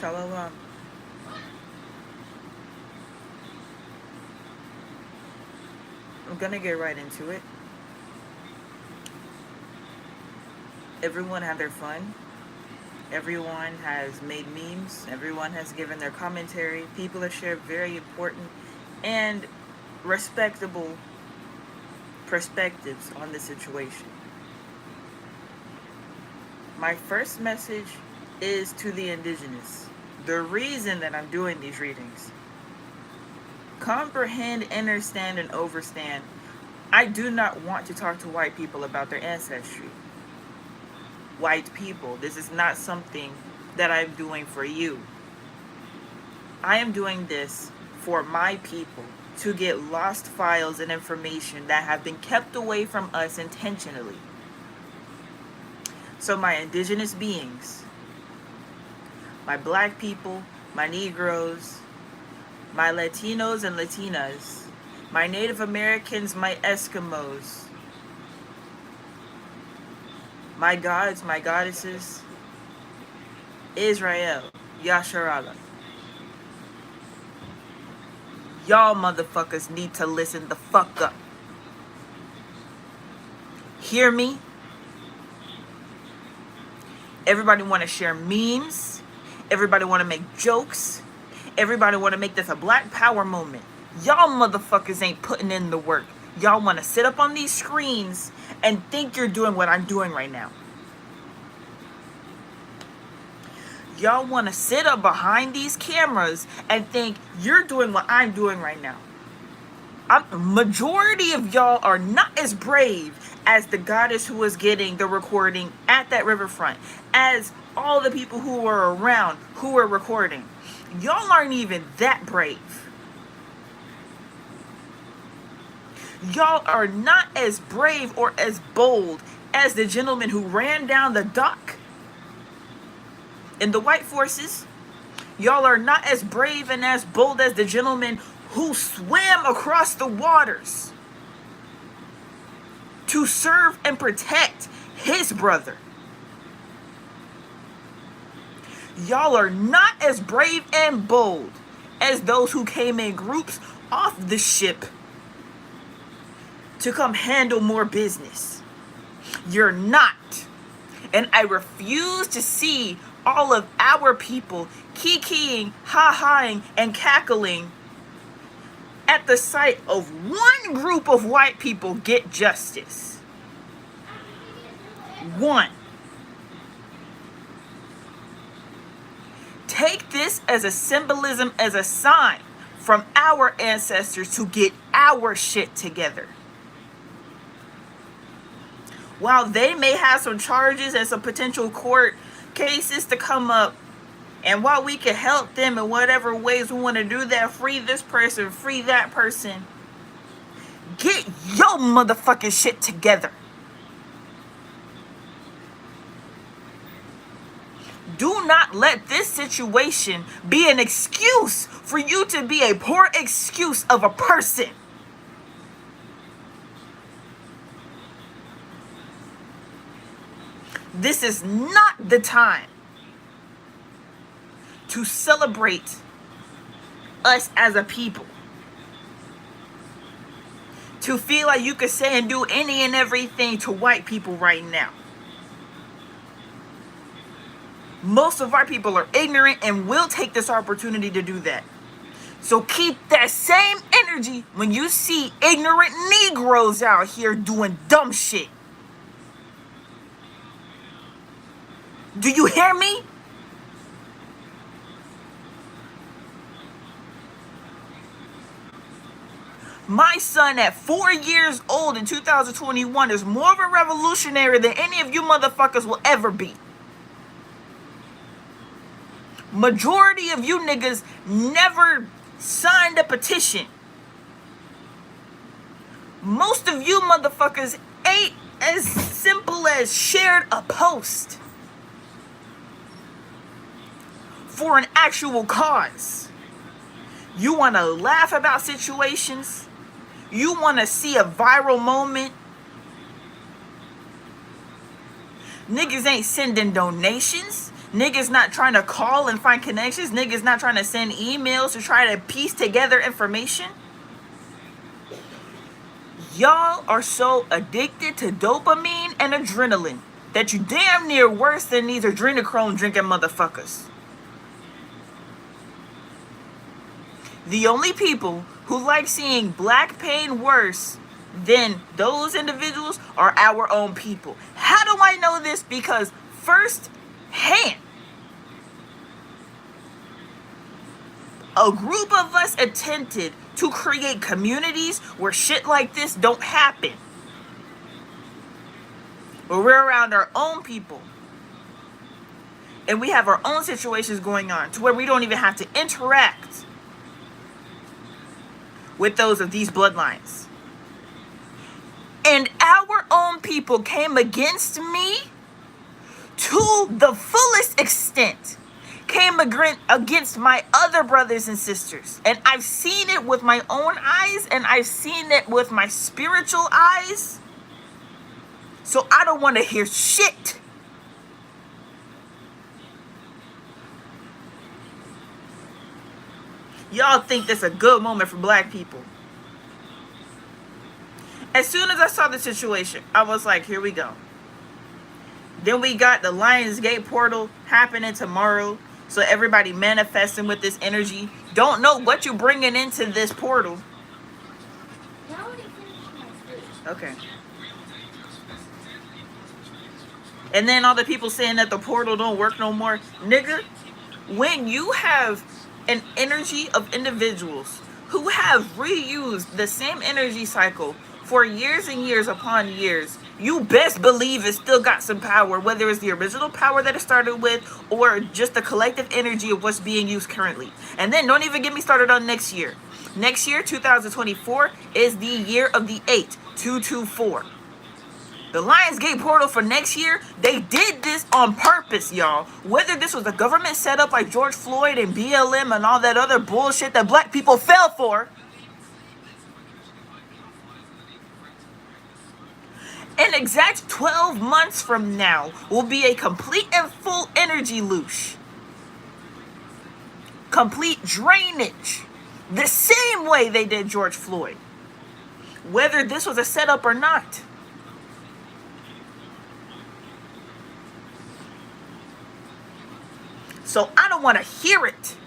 Shalom. I'm gonna get right into it. Everyone had their fun. Everyone has made memes. Everyone has given their commentary. People have shared very important and respectable perspectives on the situation. My first message is to the indigenous. The reason that I'm doing these readings. Comprehend, understand, and overstand. I do not want to talk to white people about their ancestry. White people, this is not something that I'm doing for you. I am doing this for my people to get lost files and information that have been kept away from us intentionally. So my indigenous beings, my black people, my Negroes, my Latinos and Latinas, my Native Americans, my Eskimos, my gods, my goddesses, Israel, Yasharala. Y'all motherfuckers need to listen the fuck up. Hear me? Everybody want to share memes. Everybody want to make jokes. Everybody want to make this a black power moment. Y'all motherfuckers ain't putting in the work. Y'all want to sit up on these screens and think you're doing what I'm doing right now. Y'all want to sit up behind these cameras and think you're doing what I'm doing right now. Majority of y'all are not as brave as the goddess who was getting the recording at that riverfront, as all the people who were around who were recording. Y'all aren't even that brave. Y'all are not as brave or as bold as the gentleman who ran down the dock in the white forces. Y'all are not as brave and as bold as the gentleman who swam across the waters to serve and protect his brother. Y'all are not as brave and bold as those who came in groups off the ship to come handle more business. You're not. And I refuse to see all of our people kikiing, ha-haing, and cackling at the sight of one group of white people get justice. One. Take this as a symbolism, as a sign from our ancestors to get our shit together. While they may have some charges and some potential court cases to come up, and while we can help them in whatever ways we want to do that, free this person, free that person, get your motherfucking shit together. Do not let this situation be an excuse for you to be a poor excuse of a person. This is not the time to celebrate us as a people. To feel like you could say and do any and everything to white people right now. Most of our people are ignorant and will take this opportunity to do that. So keep that same energy when you see ignorant Negroes out here doing dumb shit. Do you hear me? My son at 4 years old in 2021 is more of a revolutionary than any of you motherfuckers will ever be. Majority of you niggas never signed a petition. Most of you motherfuckers ain't as simple as shared a post for an actual cause. You want to laugh about situations? You want to see a viral moment? Niggas ain't sending donations. Niggas not trying to call and find connections. Niggas not trying to send emails to try to piece together information. Y'all are so addicted to dopamine and adrenaline that you damn near worse than these adrenochrome drinking motherfuckers. The only people who like seeing black pain worse than those individuals are our own people. How do I know this? Because firsthand, a group of us attempted to create communities where shit like this don't happen. Where we're around our own people. And we have our own situations going on to where we don't even have to interact with those of these bloodlines. And our own people came against me to the fullest extent. Came against my other brothers and sisters. And I've seen it with my own eyes, and I've seen it with my spiritual eyes. So I don't want to hear shit. Y'all think this is a good moment for black people. As soon as I saw the situation, I was like, here we go. Then we got the Lionsgate portal happening tomorrow. So everybody manifesting with this energy. Don't know what you're bringing into this portal. Okay. And then all the people saying that the portal don't work no more. Nigga, when you have an energy of individuals who have reused the same energy cycle for years and years upon years, you best believe it still got some power, whether it's the original power that it started with or just the collective energy of what's being used currently. And then don't even get me started on next year. Next year, 2024, is the year of the 8-224. The Lionsgate portal for next year, they did this on purpose, y'all. Whether this was a government setup like George Floyd and BLM and all that other bullshit that black people fell for, an exact 12 months from now will be a complete and full energy loosh. Complete drainage. The same way they did George Floyd. Whether this was a setup or not. So I don't want to hear it.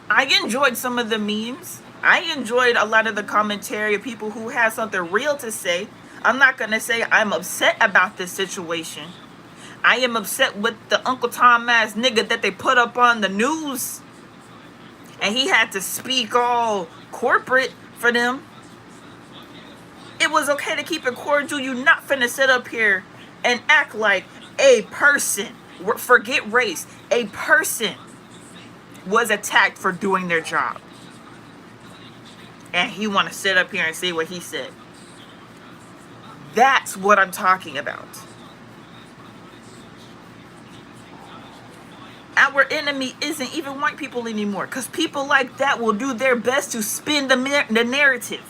I enjoyed some of the memes. I enjoyed a lot of the commentary of people who had something real to say. I'm not going to say I'm upset about this situation. I am upset with the Uncle Tom ass nigga that they put up on the news. And he had to speak all corporate for them. It was okay to keep it cordial. You not finna sit up here and act like a person, forget race, a person was attacked for doing their job. And he want to sit up here and say what he said. That's what I'm talking about. Our enemy isn't even white people anymore. Because people like that will do their best to spin the narrative.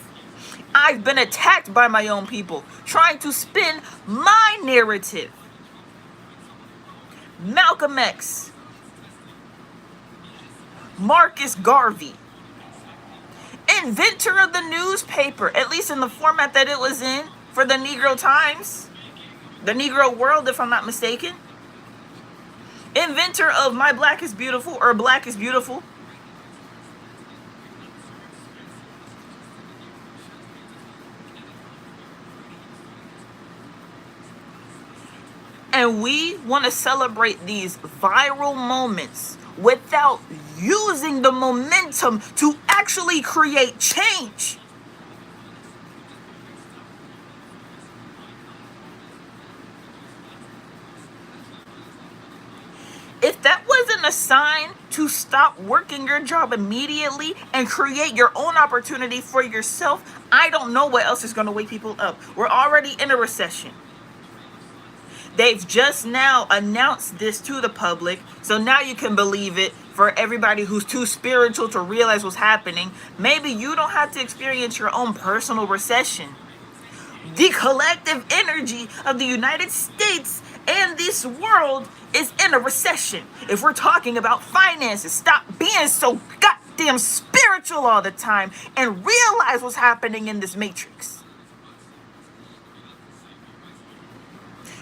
I've been attacked by my own people trying to spin my narrative. Malcolm X. Marcus Garvey. Inventor of the newspaper, at least in the format that it was in for the Negro Times. The Negro World, if I'm not mistaken. Inventor of My Black is Beautiful or Black is Beautiful. And we want to celebrate these viral moments without using the momentum to actually create change. If that wasn't a sign to stop working your job immediately and create your own opportunity for yourself, I don't know what else is going to wake people up. We're already in a recession. They've just now announced this to the public, so now you can believe it for everybody who's too spiritual to realize what's happening. Maybe you don't have to experience your own personal recession, The collective energy of the United States and this world is in a recession. If we're talking about finances, stop being so goddamn spiritual all the time and realize what's happening in this matrix.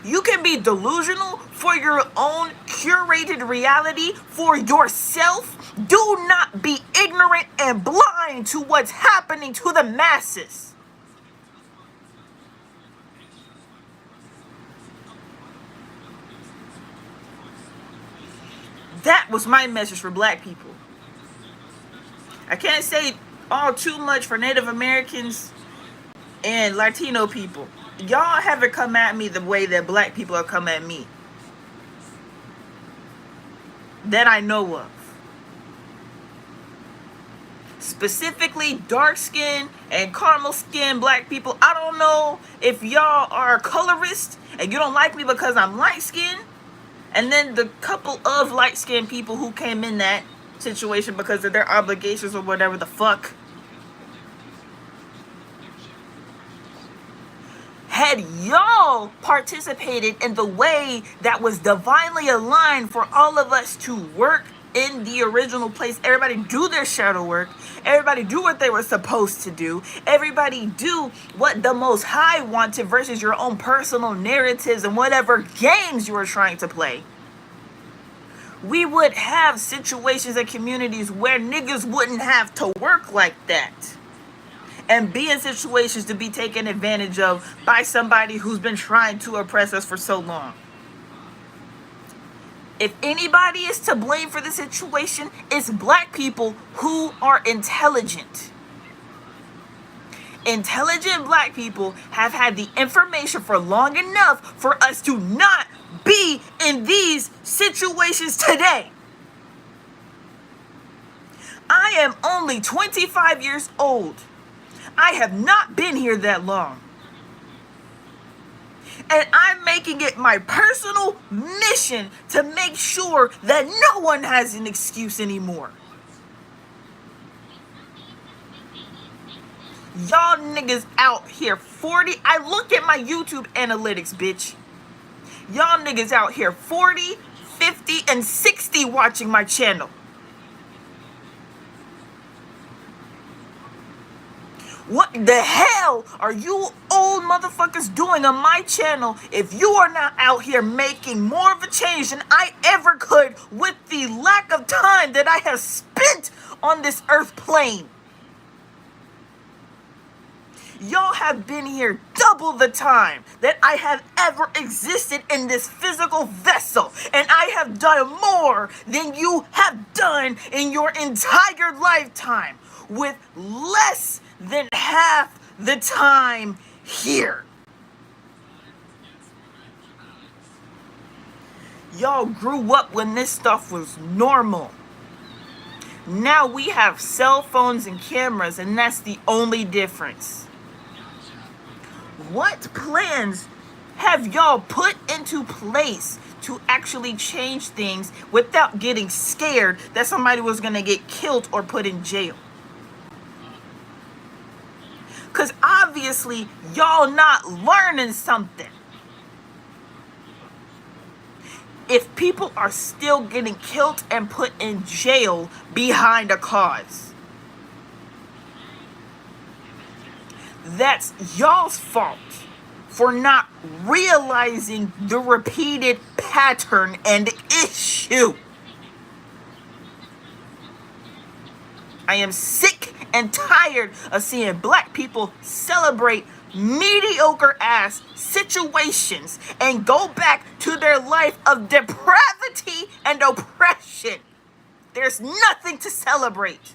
You can be delusional for your own curated reality for yourself. Do not be ignorant and blind to what's happening to the masses. That was my message for black people. I can't say all too much for Native Americans and Latino people. Y'all haven't come at me the way that black people have come at me. That I know of. Specifically, dark-skinned and caramel-skinned black people. I don't know if y'all are colorist and you don't like me because I'm light-skinned. And then the couple of light-skinned people who came in that situation because of their obligations or whatever the fuck. Had y'all participated in the way that was divinely aligned for all of us to work in the original place, everybody do their shadow work, everybody do what they were supposed to do, everybody do what the Most High wanted versus your own personal narratives and whatever games you were trying to play, we would have situations and communities where niggas wouldn't have to work like that and be in situations to be taken advantage of by somebody who's been trying to oppress us for so long. If anybody is to blame for the situation, it's black people who are intelligent. Intelligent black people have had the information for long enough for us to not be in these situations today. I am only 25 years old. I have not been here that long. And I'm making it my personal mission to make sure that no one has an excuse anymore. Y'all niggas out here 40. I look at my YouTube analytics, bitch. Y'all niggas out here 40, 50, and 60 watching my channel. What the hell are you old motherfuckers doing on my channel if you are not out here making more of a change than I ever could with the lack of time that I have spent on this earth plane? Y'all have been here double the time that I have ever existed in this physical vessel. And I have done more than you have done in your entire lifetime with less than half the time here. Y'all grew up when this stuff was normal. Now we have cell phones and cameras, and that's the only difference. What plans have y'all put into place to actually change things without getting scared that somebody was going to get killed or put in jail? Because obviously, y'all not learning something. If people are still getting killed and put in jail behind a cause, that's y'all's fault for not realizing the repeated pattern and issue. I am sick and tired of seeing black people celebrate mediocre ass situations and go back to their life of depravity and oppression. There's nothing to celebrate.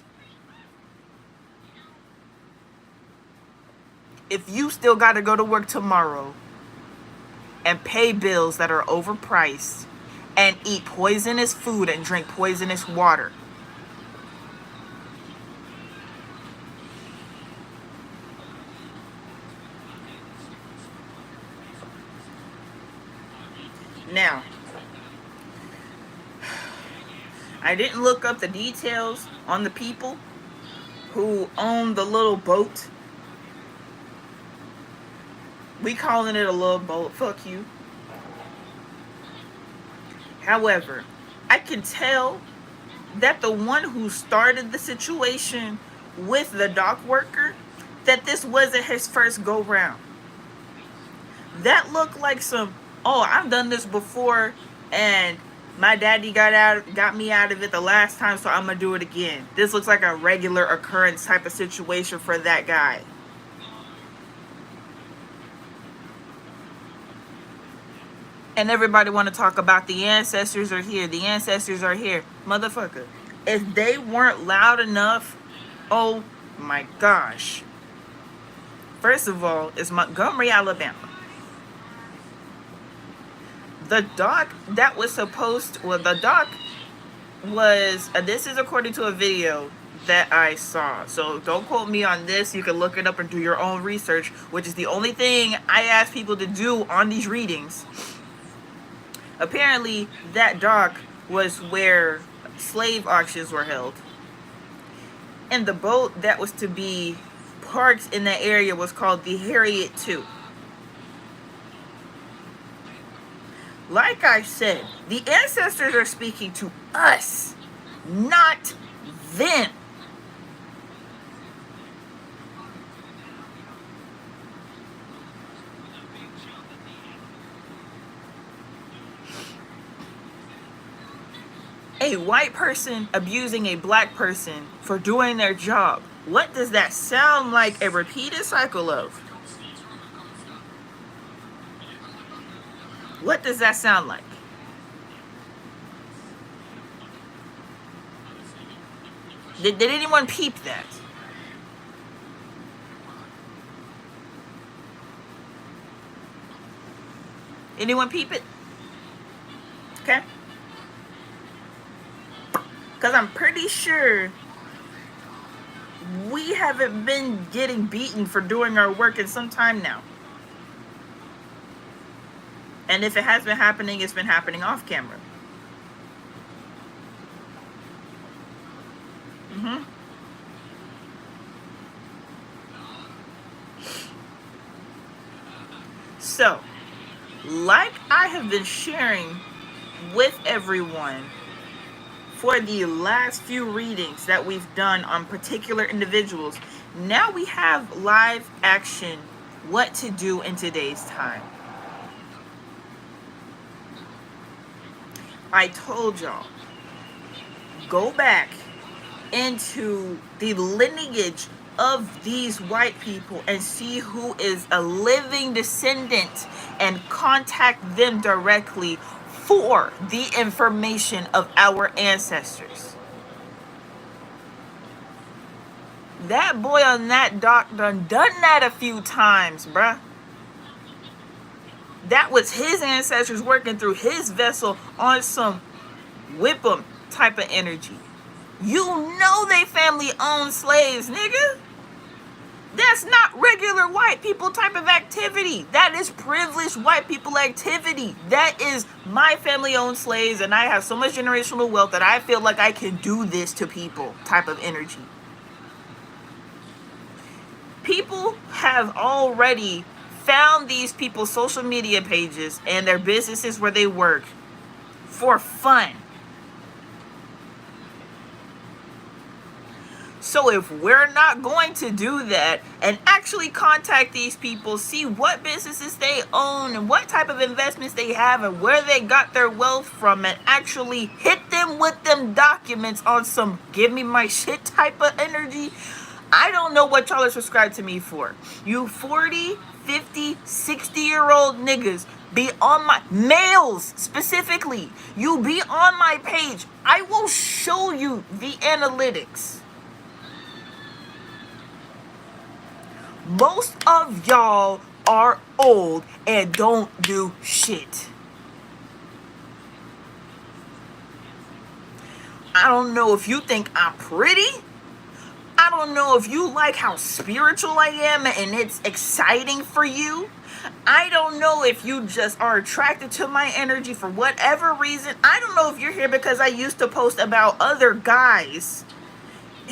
If you still got to go to work tomorrow and pay bills that are overpriced and eat poisonous food and drink poisonous water, now, I didn't look up the details on the people who own the little boat We calling it a little bold. Fuck you. However, I can tell that the one who started the situation with the dock worker, that this wasn't his first go round. That looked like some, oh, I've done this before and my daddy got me out of it the last time, so I'm gonna do it again. This looks like a regular occurrence type of situation for that guy. And everybody want to talk about the ancestors are here. The ancestors are here. Motherfucker. If they weren't loud enough, oh my gosh. First of all, it's Montgomery, Alabama. The dock that was supposed to, well, the dock was, this is according to a video that I saw. So don't quote me on this. You can look it up and do your own research, which is the only thing I ask people to do on these readings. Apparently, that dock was where slave auctions were held. And the boat that was to be parked in that area was called the Harriet II. Like I said, the ancestors are speaking to us, not them. A white person abusing a black person for doing their job. What does that sound like a repeated cycle of? What does that sound like? Did anyone peep that? Anyone peep it? Okay. Because I'm pretty sure we haven't been getting beaten for doing our work in some time now. And if it has been happening, it's been happening off camera. So, like I have been sharing with everyone for the last few readings that we've done on particular individuals, now we have live action what to do in today's time. I told y'all, go back into the lineage of these white people and see who is a living descendant and contact them directly for the information of our ancestors. That boy on that dock done that a few times, bruh. That was his ancestors working through his vessel on some whip 'em type of energy. You know they family owned slaves, nigga. That's not regular white people type of activity. That is privileged white people activity. That is my family owned slaves and I have so much generational wealth that I feel like I can do this to people type of energy. People have already found these people's social media pages and their businesses where they work for fun. So if we're not going to do that and actually contact these people, see what businesses they own and what type of investments they have and where they got their wealth from, and actually hit them with them documents on some give me my shit type of energy, I don't know what y'all are subscribed to me for. You 40, 50, 60-year-old niggas be on my, males specifically, you be on my page. I will show you the analytics. Most of y'all are old and don't do shit. I don't know if you think I'm pretty. I don't know if you like how spiritual I am and it's exciting for you. I don't know if you just are attracted to my energy for whatever reason. I don't know if you're here because I used to post about other guys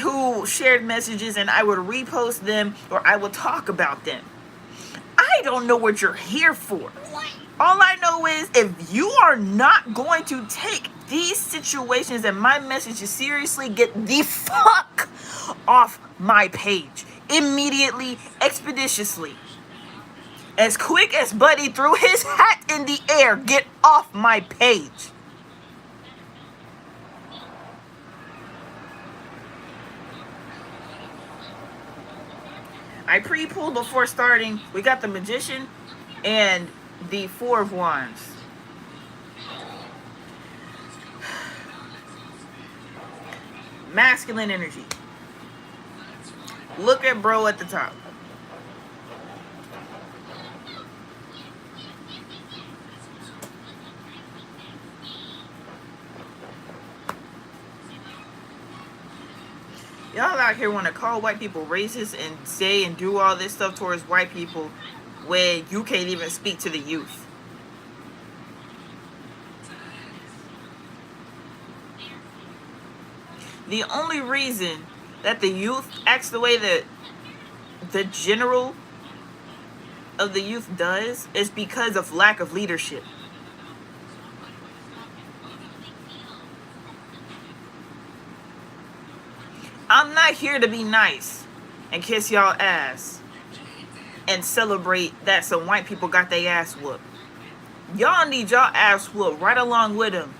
who shared messages and I would repost them or I would talk about them. I don't know what you're here for. All I know is if you are not going to take these situations and my messages seriously, get the fuck off my page. Immediately, expeditiously. As quick as Buddy threw his hat in the air, get off my page. I pre-pulled before starting. We got the Magician and the Four of Wands. Masculine energy. Look at Brawl at the top. Y'all out here want to call white people racist and say and do all this stuff towards white people when you can't even speak to the youth. The only reason that the youth acts the way that the general of the youth does is because of lack of leadership. I'm not here to be nice and kiss y'all ass and celebrate that some white people got their ass whooped. Y'all need y'all ass whooped right along with them.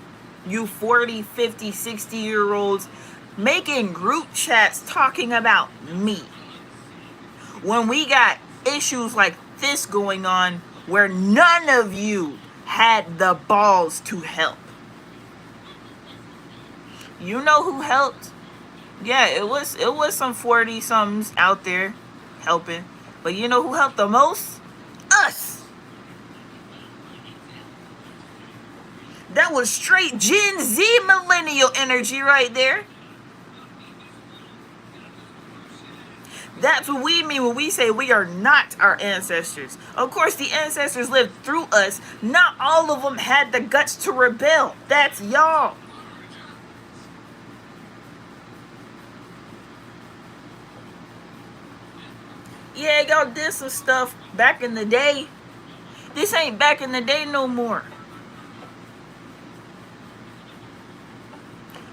You 40, 50, 60-year-olds making group chats talking about me. When we got issues like this going on where none of you had the balls to help. You know who helped? Yeah, it was some 40-somethings out there helping. But you know who helped the most? Us. That was straight Gen Z millennial energy right there. That's what we mean when we say we are not our ancestors. Of course, the ancestors lived through us. Not all of them had the guts to rebel. That's y'all. Yeah, y'all did some stuff back in the day. This ain't back in the day no more.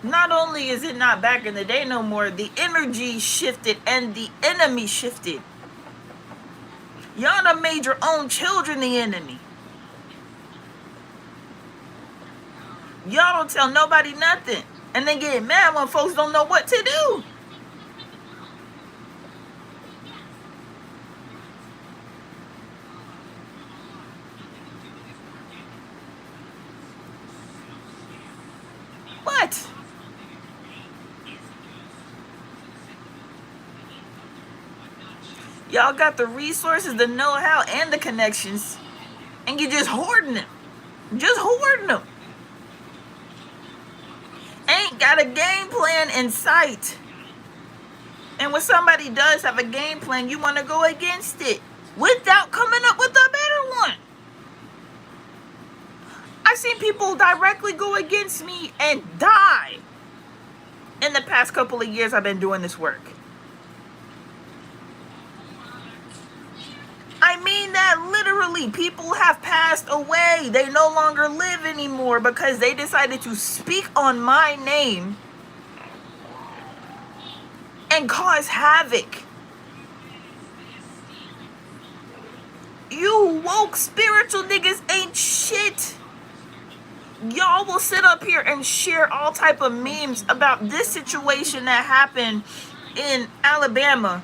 Not only is it not back in the day no more, the energy shifted and the enemy shifted. Y'all done made your own children the enemy. Y'all don't tell nobody nothing. And then get mad when folks don't know what to do. What? Y'all got the resources, the know-how, and the connections. And you're just hoarding them. Just hoarding them. Ain't got a game plan in sight. And when somebody does have a game plan, you want to go against it without coming up with a better one. I've seen people directly go against me and die in the past couple of years I've been doing this work. I mean that literally. People have passed away. They no longer live anymore because they decided to speak on my name and cause havoc. You woke spiritual niggas ain't shit. Y'all will sit up here and share all type of memes about this situation that happened in Alabama.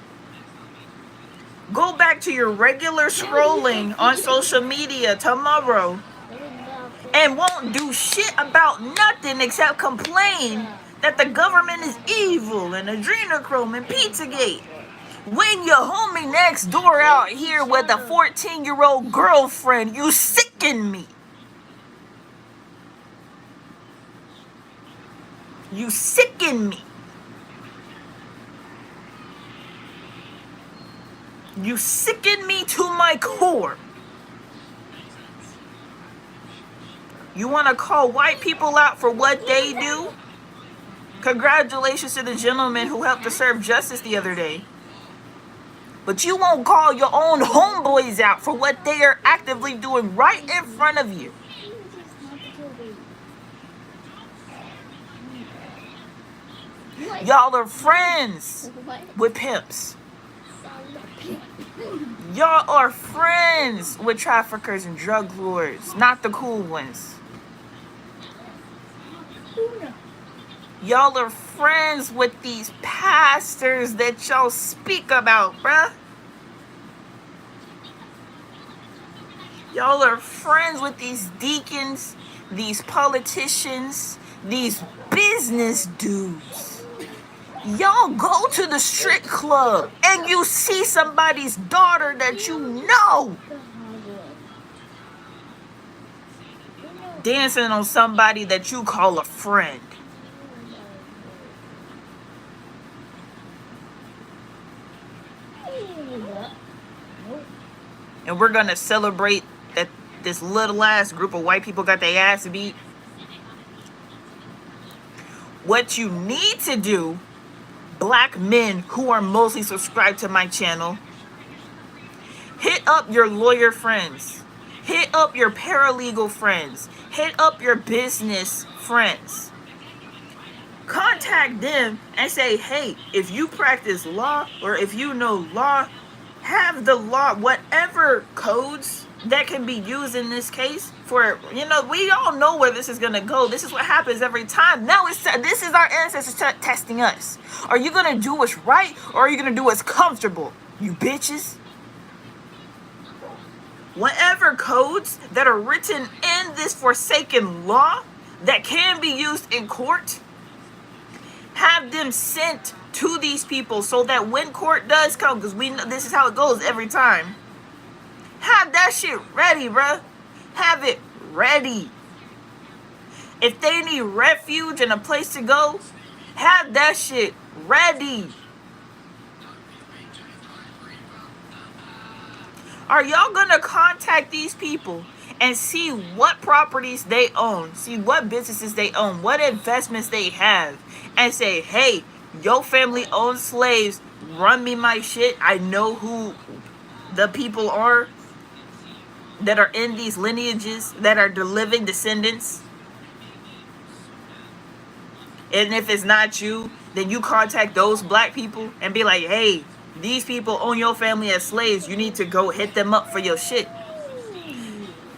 Go back to your regular scrolling on social media tomorrow and won't do shit about nothing except complain that the government is evil and adrenochrome and Pizzagate. When your homie next door out here with a 14-year-old girlfriend, you sicken me. You sicken me. You sicken me to my core. You want to call white people out for what they do? Congratulations to the gentleman who helped to serve justice the other day. But you won't call your own homeboys out for what they are actively doing right in front of you. Y'all are friends with pimps. Y'all are friends with traffickers and drug lords, not the cool ones. Y'all are friends with these pastors that y'all speak about, bruh. Y'all are friends with these deacons, these politicians, these business dudes. Y'all go to the strip club and you see somebody's daughter that you know dancing on somebody that you call a friend. And we're gonna celebrate that this little ass group of white people got their ass beat. What you need to do, black men who are mostly subscribed to my channel, hit up your lawyer friends, hit up your paralegal friends, hit up your business friends. Contact them and say, hey, if you practice law or if you know law, have the law, whatever codes that can be used in this case for, we all know where this is going to go. This is what happens every time. Now this is our ancestors testing us. Are you going to do what's right or are you going to do what's comfortable, you bitches? Whatever codes that are written in this forsaken law that can be used in court, have them sent to these people so that when court does come, because we know this is how it goes every time, have that shit ready, bruh. Have it ready. If they need refuge and a place to go, have that shit ready. Are y'all gonna contact these people and see what properties they own, see what businesses they own, what investments they have, and say, hey, your family owns slaves, run me my shit. I know who the people are that are in these lineages, that are the living descendants. And if it's not you, then you contact those black people and be like, hey, these people own your family as slaves. You need to go hit them up for your shit.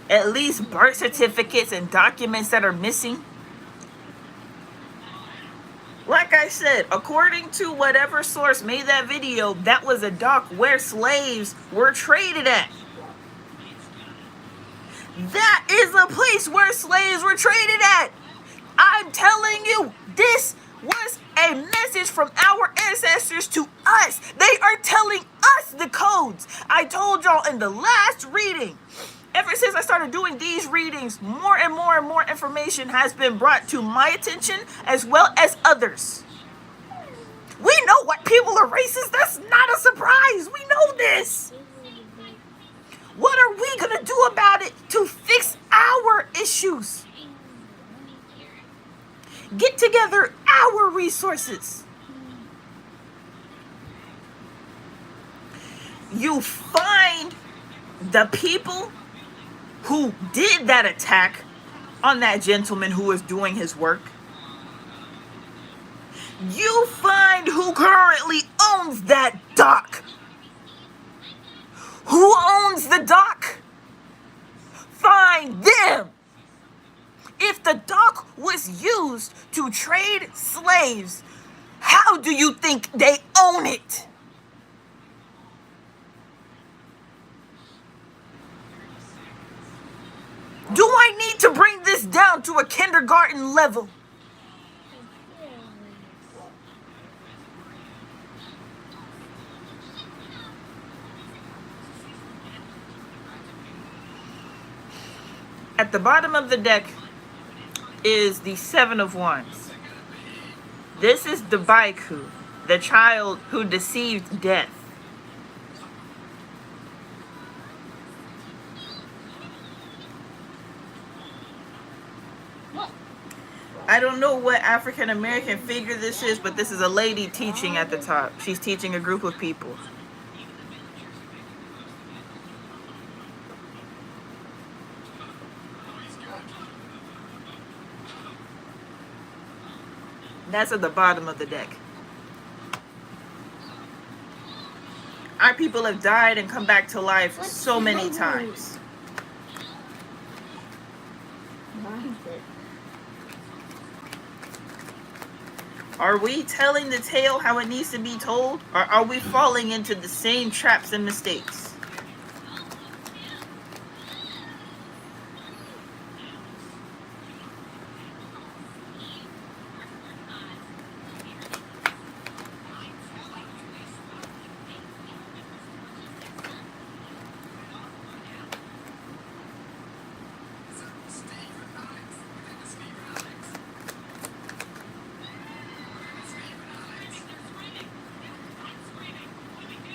At least birth certificates and documents that are missing. Like I said, according to whatever source made that video, that was a dock where slaves were traded at. That is a place where slaves were traded at. I'm telling you, this was a message from our ancestors to us. They are telling us the codes. I told y'all in the last reading, ever since I started doing these readings, more and more and more information has been brought to my attention as well as others. We know what people are racist. That's not a surprise. We know this. What are we going to do about it to fix our issues? Get together our resources. You find the people who did that attack on that gentleman who was doing his work. You find who currently owns that dock. Who owns the dock? Find them. If the dock was used to trade slaves, how do you think they own it? Do I need to bring this down to a kindergarten level? At the bottom of the deck is the Seven of Wands. This is the Baiku, the child who deceived death. I don't know what African American figure this is, but this is a lady teaching at the top. She's teaching a group of people. That's at the bottom of the deck. Our people have died and come back to life so many times. Are we telling the tale how it needs to be told? Or are we falling into the same traps and mistakes?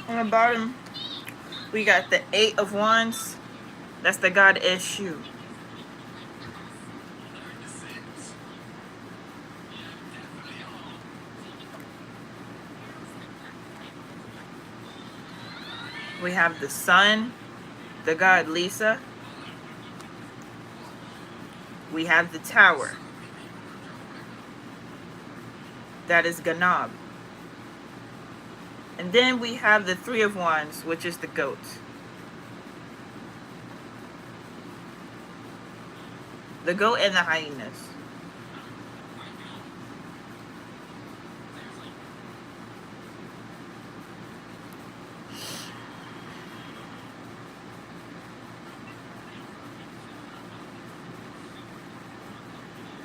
On the bottom, we got the 8 of Wands. That's the god Eshu. We have the Sun, the god Lisa. We have the Tower. That is Ganab. And then we have the 3 of Wands, which is the goat. The goat and the hyenas.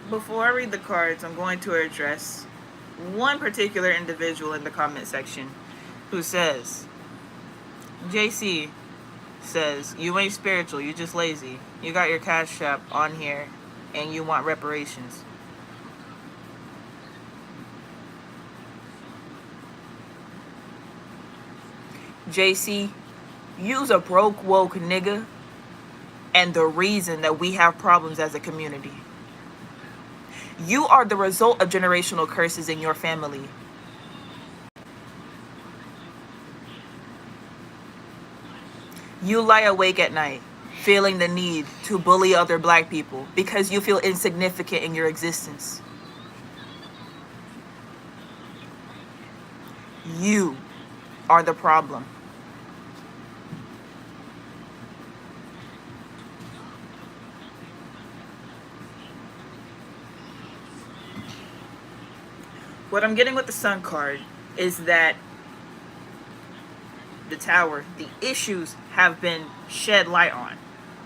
Before I read the cards, I'm going to address one particular individual in the comment section who says, JC says, you ain't spiritual, you just lazy. You got your cash app on here and you want reparations. JC, you's a broke woke nigga and the reason that we have problems as a community. You are the result of generational curses in your family. You lie awake at night, feeling the need to bully other black people because you feel insignificant in your existence. You are the problem. What I'm getting with the Sun card is that the Tower, the issues have been shed light on.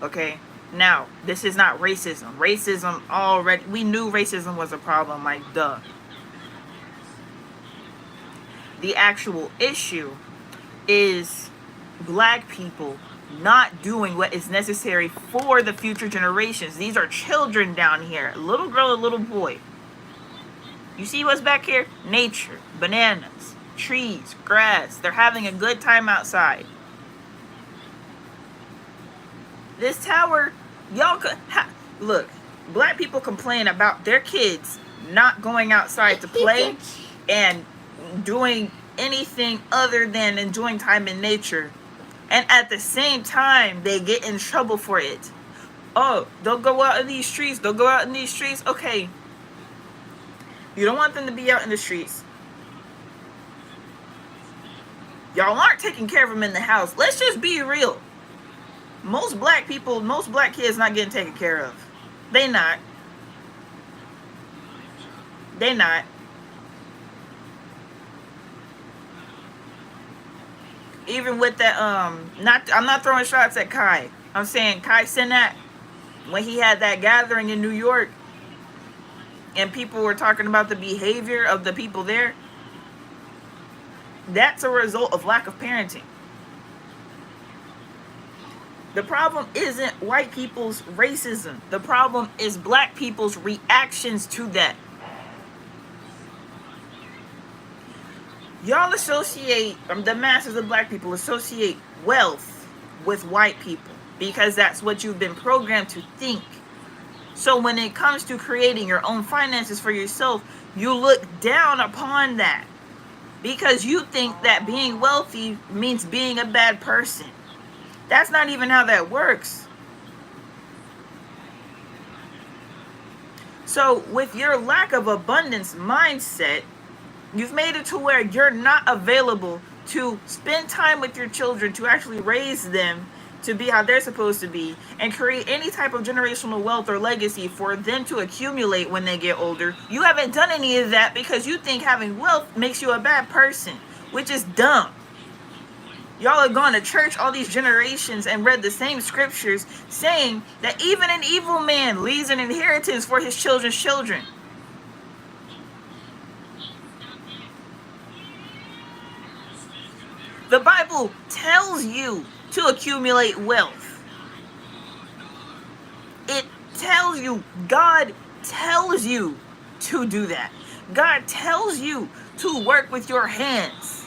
Okay? Now, this is not racism. Racism already, we knew racism was a problem, like duh. The actual issue is black people not doing what is necessary for the future generations. These are children down here, a little girl, a little boy. You see what's back here? Nature, bananas, trees, grass. They're having a good time outside. This tower, y'all could look, black people complain about their kids not going outside to play and doing anything other than enjoying time in nature. And at the same time, they get in trouble for it. Oh, don't go out in these streets. Don't go out in these streets. Okay. You don't want them to be out in the streets. Y'all aren't taking care of them in the house. Let's just be real. Most black people, most black kids not getting taken care of. They not. They not. Even with that, I'm not throwing shots at Kai. I'm saying Kai Cenat, when he had that gathering in New York, and people were talking about the behavior of the people there, that's a result of lack of parenting. The problem isn't white people's racism. The problem is black people's reactions to that. Y'all associate, the masses of black people associate wealth with white people because that's what you've been programmed to think. So when it comes to creating your own finances for yourself, you look down upon that because you think that being wealthy means being a bad person. That's not even how that works. So with your lack of abundance mindset, you've made it to where you're not available to spend time with your children, to actually raise them to be how they're supposed to be, and create any type of generational wealth or legacy for them to accumulate when they get older. You haven't done any of that because you think having wealth makes you a bad person, which is dumb. Y'all have gone to church all these generations and read the same scriptures saying that even an evil man leaves an inheritance for his children's children. The Bible tells you to accumulate wealth. It tells you, God tells you to do that. God tells you to work with your hands.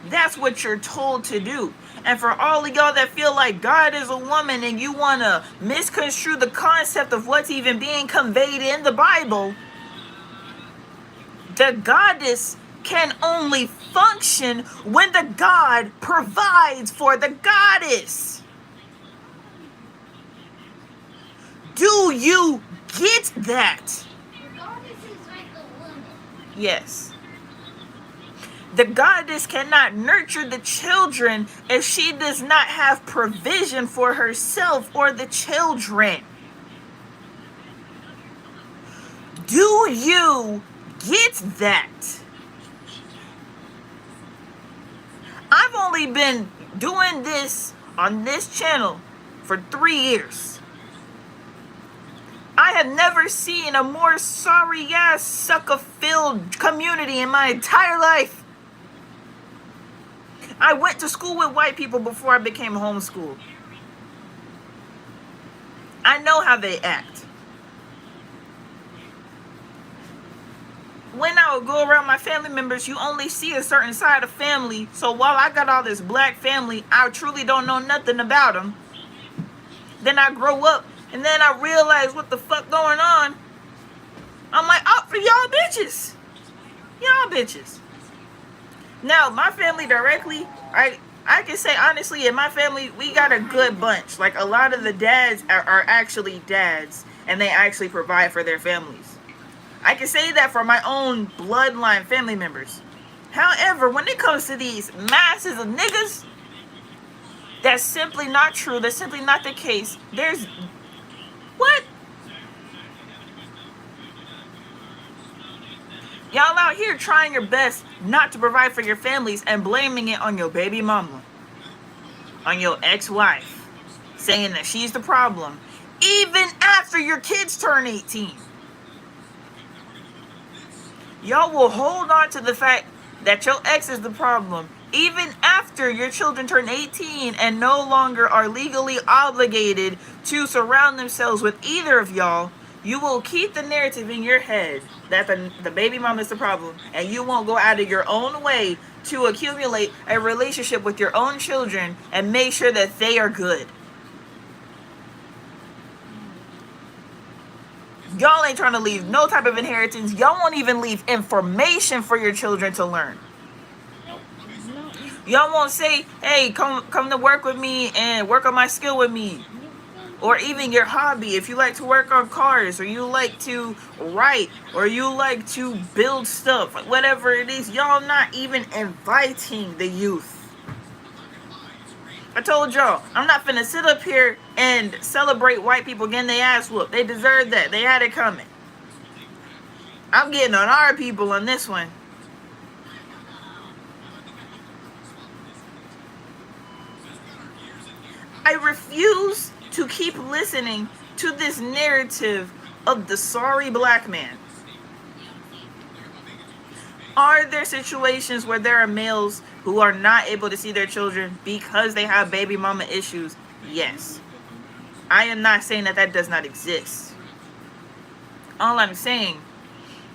That's what you're told to do. And for all of y'all that feel like God is a woman and you want to misconstrue the concept of what's even being conveyed in the Bible, the goddess can only function when the God provides for the goddess. Do you get that? The goddess is like a woman. Yes. The goddess cannot nurture the children if she does not have provision for herself or the children. Do you get that? I've only been doing this on this channel for 3 years. I have never seen a more sorry-ass, sucker-filled community in my entire life. I went to school with white people before I became homeschooled. I know how they act. When I would go around my family members, you only see a certain side of family. So while I got all this black family, I truly don't know nothing about them. Then I grow up, and then I realize what the fuck going on. I'm like, oh, for y'all bitches. Y'all bitches. Now, my family directly, I can say honestly, in my family, we got a good bunch. Like, a lot of the dads are actually dads, and they actually provide for their families. I can say that for my own bloodline family members. However, when it comes to these masses of niggas, that's simply not true. That's simply not the case. There's... What? Y'all out here trying your best not to provide for your families and blaming it on your baby mama, on your ex-wife, saying that she's the problem, even after your kids turn 18. Y'all will hold on to the fact that your ex is the problem, even after your children turn 18 and no longer are legally obligated to surround themselves with either of y'all. You will keep the narrative in your head that the baby mama is the problem, and you won't go out of your own way to accumulate a relationship with your own children and make sure that they are good. Y'all ain't trying to leave no type of inheritance. Y'all won't even leave information for your children to learn. Y'all won't say, hey, come to work with me and work on my skill with me. Or even your hobby, if you like to work on cars, or you like to write, or you like to build stuff, whatever it is, y'all not even inviting the youth. I told y'all, I'm not finna sit up here and celebrate white people getting their ass whooped. They deserve that. They had it coming. I'm getting on our people on this one. I refuse to keep listening to this narrative of the sorry black man. Are there situations where there are males who are not able to see their children because they have baby mama issues? Yes. I am not saying that that does not exist. All I'm saying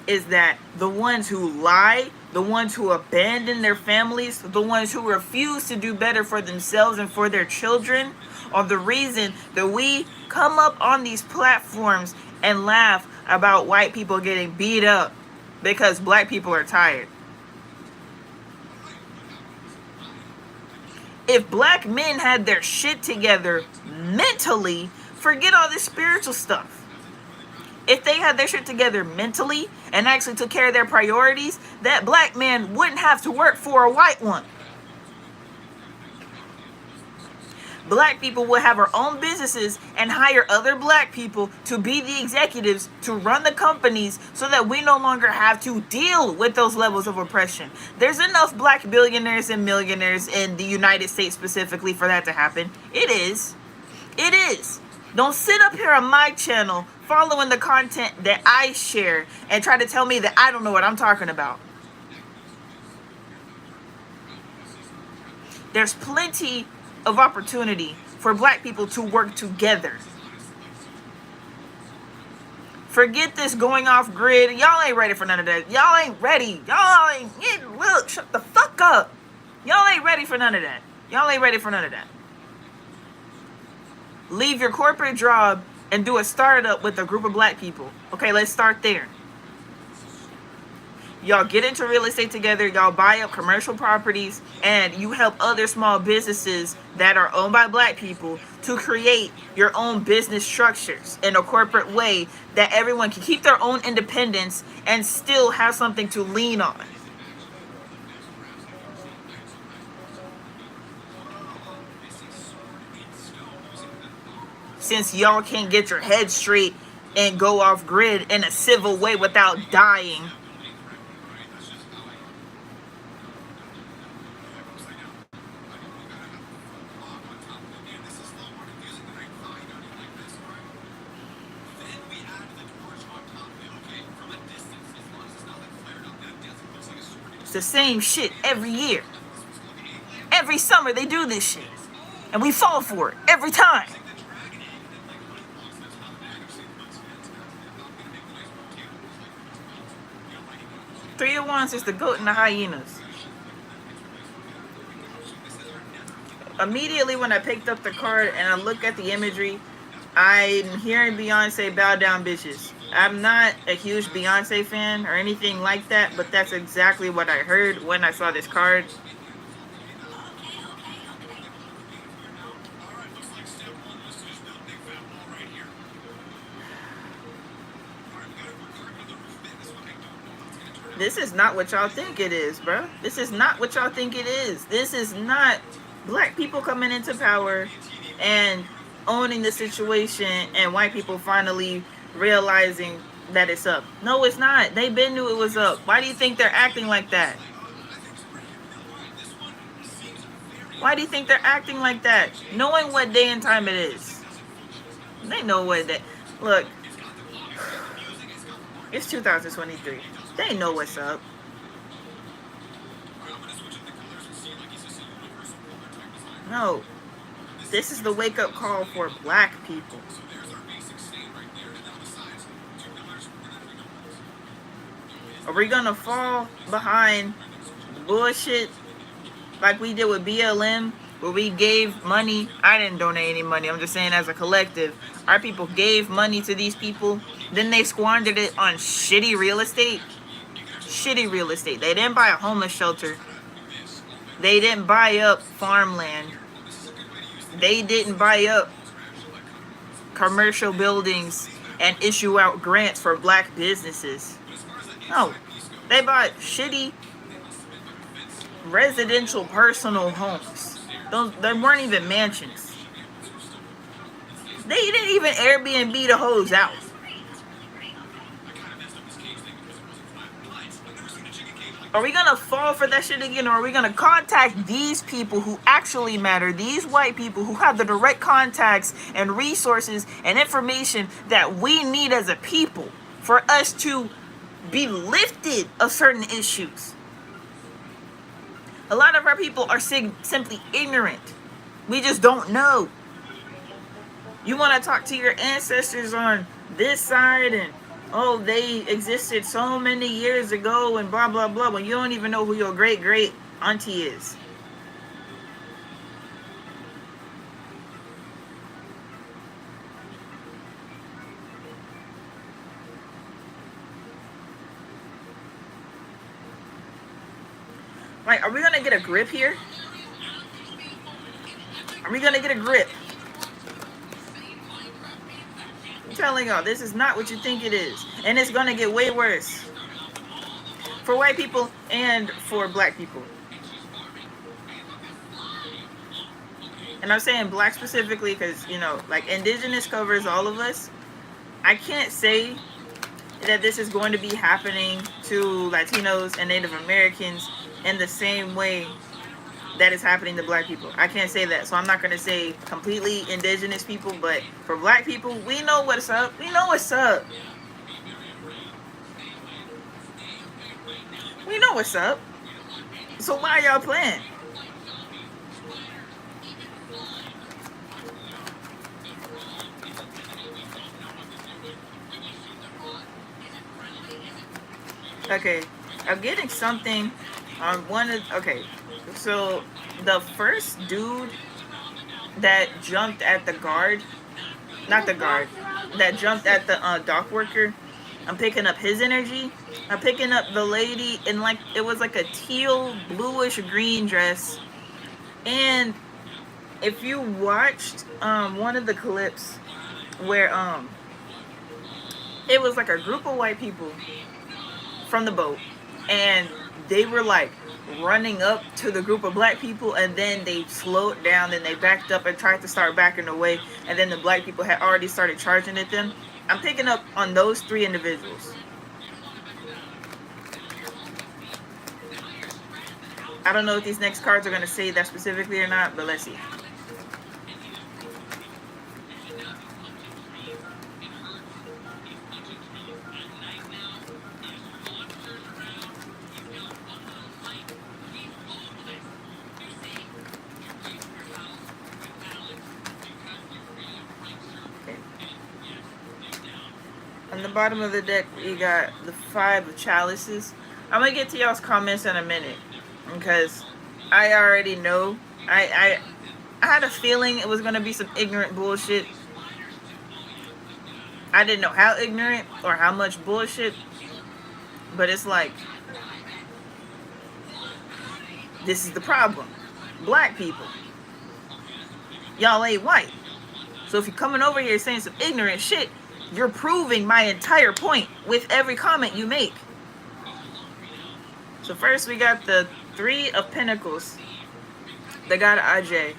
is that the ones who lie, the ones who abandon their families, the ones who refuse to do better for themselves and for their children are the reason that we come up on these platforms and laugh about white people getting beat up because black people are tired. If black men had their shit together mentally, forget all this spiritual stuff. If they had their shit together mentally and actually took care of their priorities, that black man wouldn't have to work for a white one. Black people would have our own businesses and hire other black people to be the executives to run the companies so that we no longer have to deal with those levels of oppression. There's enough black billionaires and millionaires in the United States specifically for that to happen. It is. It is. Don't sit up here on my channel following the content that I share and try to tell me that I don't know what I'm talking about. There's plenty of opportunity for black people to work together. Forget this going off grid. Y'all ain't ready for none of that. Y'all ain't ready. Y'all ain't, look, shut the fuck up. Y'all ain't ready for none of that. Y'all ain't ready for none of that. Leave your corporate job and do a startup with a group of black people. Okay, let's start there. Y'all get into real estate together, y'all buy up commercial properties, and you help other small businesses that are owned by black people to create your own business structures in a corporate way that everyone can keep their own independence and still have something to lean on. Since y'all can't get your head straight and go off grid in a civil way without dying. It's the same shit every year. Every summer they do this shit. And we fall for it every time. Three of Wands is the goat and the hyenas. Immediately when I picked up the card and I look at the imagery, I'm hearing Beyonce bow down bitches. I'm not a huge Beyonce fan or anything like that, but that's exactly what I heard when I saw this card. This is not what y'all think it is, bro. This is not what y'all think it is. This is not black people coming into power and owning the situation and white people finally realizing that it's up. No, it's not. They been knew it was up. Why do you think they're acting like that? Why do you think they're acting like that? Knowing what day and time it is. They know what day. Look, it's 2023. They know what's up. No. This is the wake-up call for black people. Are we gonna fall behind bullshit like we did with BLM, where we gave money? I didn't donate any money. I'm just saying as a collective. Our people gave money to these people. Then they squandered it on shitty real estate. Shitty real estate. They didn't buy a homeless shelter. They didn't buy up farmland. They didn't buy up commercial buildings and issue out grants for black businesses. No. They bought shitty residential personal homes. They weren't even mansions. They didn't even Airbnb the hoes out. Are we gonna fall for that shit again, or are we gonna contact these people who actually matter, these white people who have the direct contacts and resources and information that we need as a people for us to be lifted of certain issues? A lot of our people are simply ignorant. We just don't know. You want to talk to your ancestors on this side and oh, they existed so many years ago and blah, blah, blah, when you don't even know who your great-great auntie is. Like, are we going to get a grip here? Are we gonna get a grip? I'm telling y'all, this is not what you think it is. And it's gonna get way worse. For white people and for black people. And I'm saying black specifically because, you know, like indigenous covers all of us. I can't say that this is going to be happening to Latinos and Native Americans in the same way that is happening to black people. I can't say that. So I'm not going to say completely indigenous people, but for black people, we know what's up. We know what's up. We know what's up. So why are y'all playing? Okay, I'm getting something on one of... Okay, so the first dude that jumped at the guard... Not the guard. That jumped at the dock worker. I'm picking up his energy. I'm picking up the lady in like... It was like a teal, bluish green dress. And if you watched one of the clips where it was like a group of white people from the boat, and they were like running up to the group of black people, and then they slowed down and they backed up and tried to start backing away, and then the black people had already started charging at them. I'm picking up on those three individuals. I don't know if these next cards are going to say that specifically or not, but let's see. On the bottom of the deck, we got the 5 of chalices. I'm going to get to y'all's comments in a minute, because I already know. I had a feeling it was going to be some ignorant bullshit. I didn't know how ignorant or how much bullshit, but it's like, this is the problem. Black people, y'all ain't white. So if you're coming over here saying some ignorant shit, you're proving my entire point with every comment you make. So first we got the 3 of Pentacles, the god Ajay.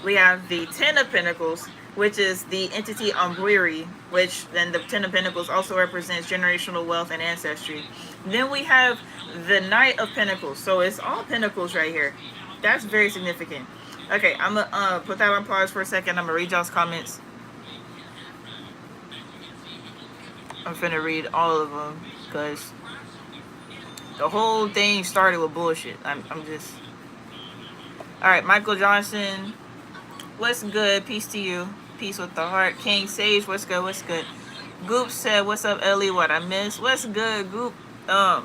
We have the 10 of Pentacles, which is the entity Montgomery, which then the 10 of Pentacles also represents generational wealth and ancestry. Then we have the Knight of Pentacles. So it's all Pentacles right here. That's very significant. Okay, I'm going to put that on pause for a second. I'm going to read y'all's comments. I'm finna read all of them, because the whole thing started with bullshit. I'm just... Alright, Michael Johnson, what's good? Peace to you. Peace with the heart. King Sage, what's good? What's good? Goop said, what's up, Ellie? What I missed? What's good, Goop? I'm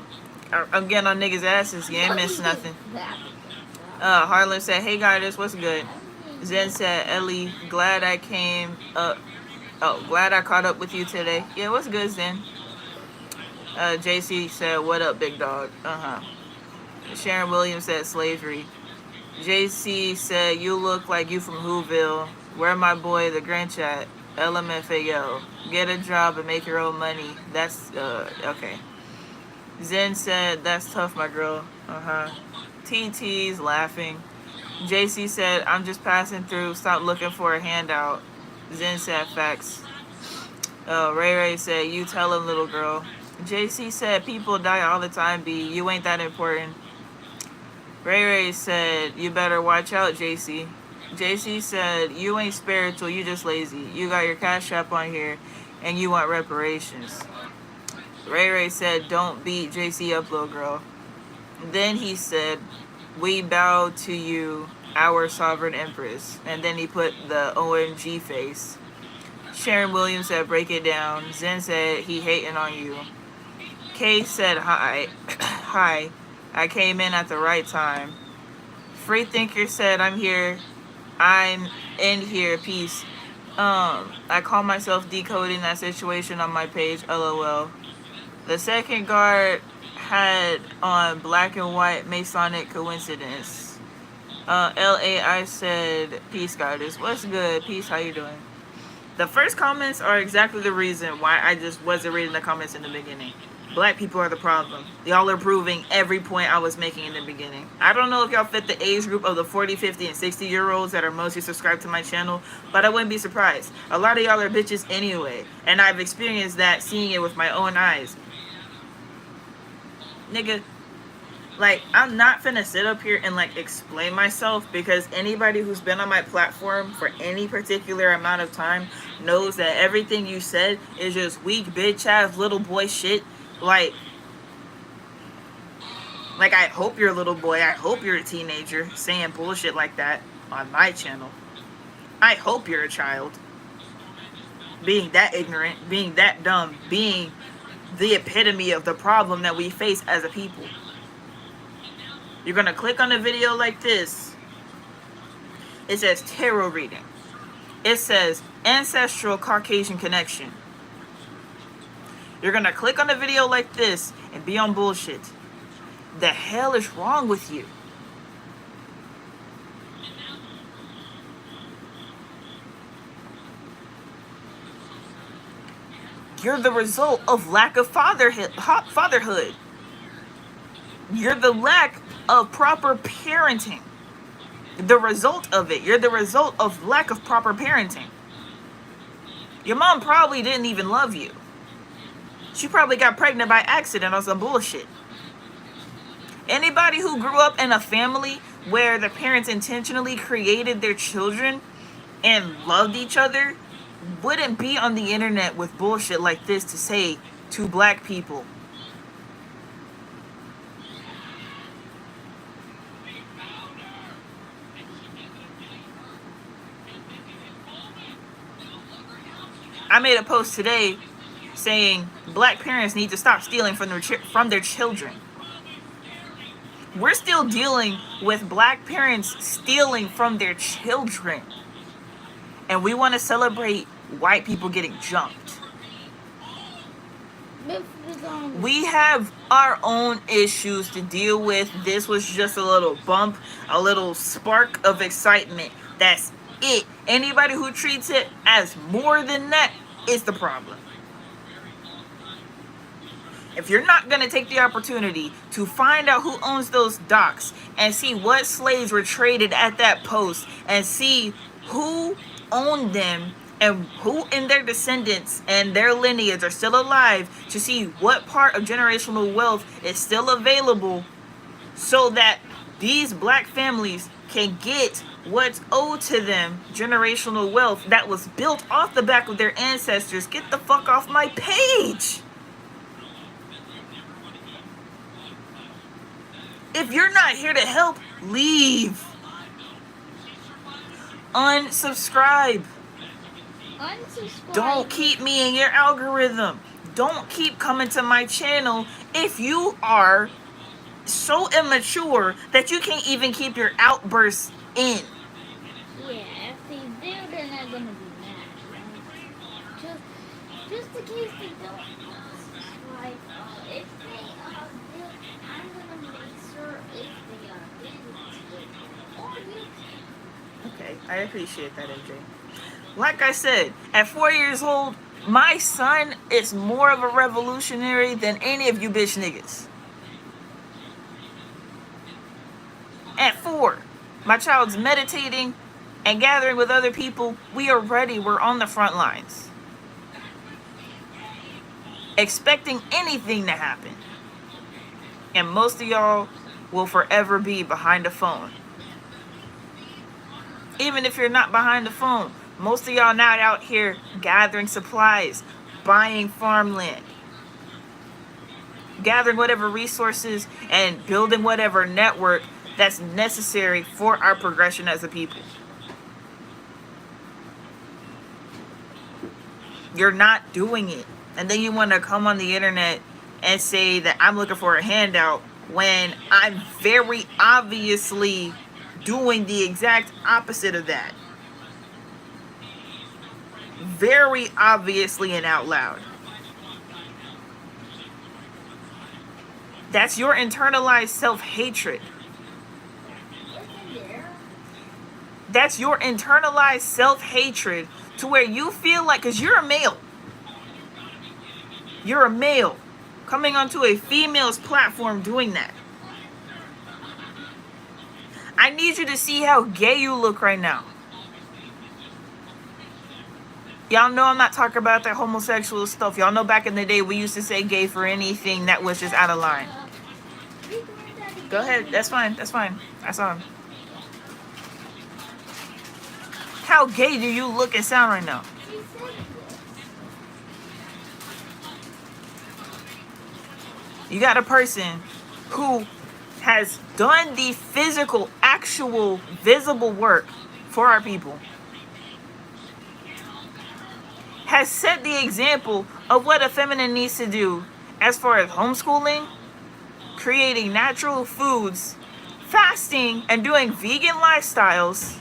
getting on niggas' asses. You ain't missed nothing. Harlan said, hey, guys, what's good? Zen said, Ellie, glad I came up. Oh, glad I caught up with you today. Yeah, what's good, Zen? JC said, what up, big dog? Sharon Williams said, slavery. JC said, you look like you from Whoville. Where my boy, the Grinch at? LMFAO. Get a job and make your own money. That's, okay. Zen said, that's tough, my girl. TT's laughing. JC said, I'm just passing through. Stop looking for a handout. Zen said, facts. Ray Ray said, you tell him, little girl. JC said, people die all the time, B. You ain't that important. Ray Ray said, you better watch out, JC. JC said, you ain't spiritual, you just lazy. You got your cash app on here, and you want reparations. Ray Ray said, don't beat JC up, little girl. Then he said, we bow to you, our sovereign empress. And then he put the OMG face. Sharon Williams said, break it down. Zen said, he hating on you. Kay said, hi. Hi. I came in at the right time. Freethinker said, I'm here. I'm in here. Peace. I call myself decoding that situation on my page. LOL. The second guard had on black and white Masonic coincidence. LAI said, peace, goddess. What's good? Peace, how you doing? The first comments are exactly the reason why I just wasn't reading the comments in the beginning. Black people are the problem. Y'all are proving every point I was making in the beginning. I don't know if y'all fit the age group of the 40, 50, and 60-year-olds that are mostly subscribed to my channel, but I wouldn't be surprised. A lot of y'all are bitches anyway, and I've experienced that seeing it with my own eyes. Nigga, like, I'm not finna sit up here and, like, explain myself, because anybody who's been on my platform for any particular amount of time knows that everything you said is just weak, bitch-ass, little boy shit. Like, I hope you're a little boy. I hope you're a teenager saying bullshit like that on my channel. I hope you're a child. Being that ignorant, being that dumb, being the epitome of the problem that we face as a people. You're going to click on a video like this. It says tarot reading. It says Ancestral Caucasian Connection. You're going to click on a video like this and be on bullshit. The hell is wrong with you? You're the result of lack of fatherhood. You're the lack of proper parenting. The result of it. You're the result of lack of proper parenting. Your mom probably didn't even love you. She probably got pregnant by accident on some bullshit. Anybody who grew up in a family where the parents intentionally created their children and loved each other wouldn't be on the internet with bullshit like this to say to black people. I made a post today saying black parents need to stop stealing from their children. We're still dealing with black parents stealing from their children. And we want to celebrate white people getting jumped. We have our own issues to deal with. This was just a little bump, a little spark of excitement. That's it. Anybody who treats it as more than that is the problem. If you're not going to take the opportunity to find out who owns those docks and see what slaves were traded at that post and see who owned them and who in their descendants and their lineage are still alive, to see what part of generational wealth is still available so that these black families can get what's owed to them, generational wealth that was built off the back of their ancestors. Get the fuck off my page. If you're not here to help, leave. Unsubscribe. Don't keep me in your algorithm. Don't keep coming to my channel if you are so immature that you can't even keep your outbursts in. Yeah, if they do, they're not gonna be mad. Just in case they don't subscribe. If they do, I'm gonna make sure if they didn't, or you can. Okay, I appreciate that, AJ. Like I said, at 4 years old, my son is more of a revolutionary than any of you bitch niggas. At 4, my child's meditating and gathering with other people. We are ready. We're on the front lines. Expecting anything to happen. And most of y'all will forever be behind a phone. Even if you're not behind the phone, most of y'all now out here gathering supplies, buying farmland, gathering whatever resources and building whatever network that's necessary for our progression as a people. You're not doing it. And then you want to come on the internet and say that I'm looking for a handout when I'm very obviously doing the exact opposite of that. Very obviously and out loud. That's your internalized self-hatred. That's your internalized self-hatred to where you feel like, because you're a male. You're a male coming onto a female's platform doing that. I need you to see how gay you look right now. Y'all know I'm not talking about that homosexual stuff. Y'all know back in the day we used to say gay for anything that was just out of line. Go ahead. That's fine. That's fine. That's on. How gay do you look and sound right now? You got a person who has done the physical, actual, visible work for our people. Has set the example of what a feminine needs to do as far as homeschooling, creating natural foods, fasting, and doing vegan lifestyles,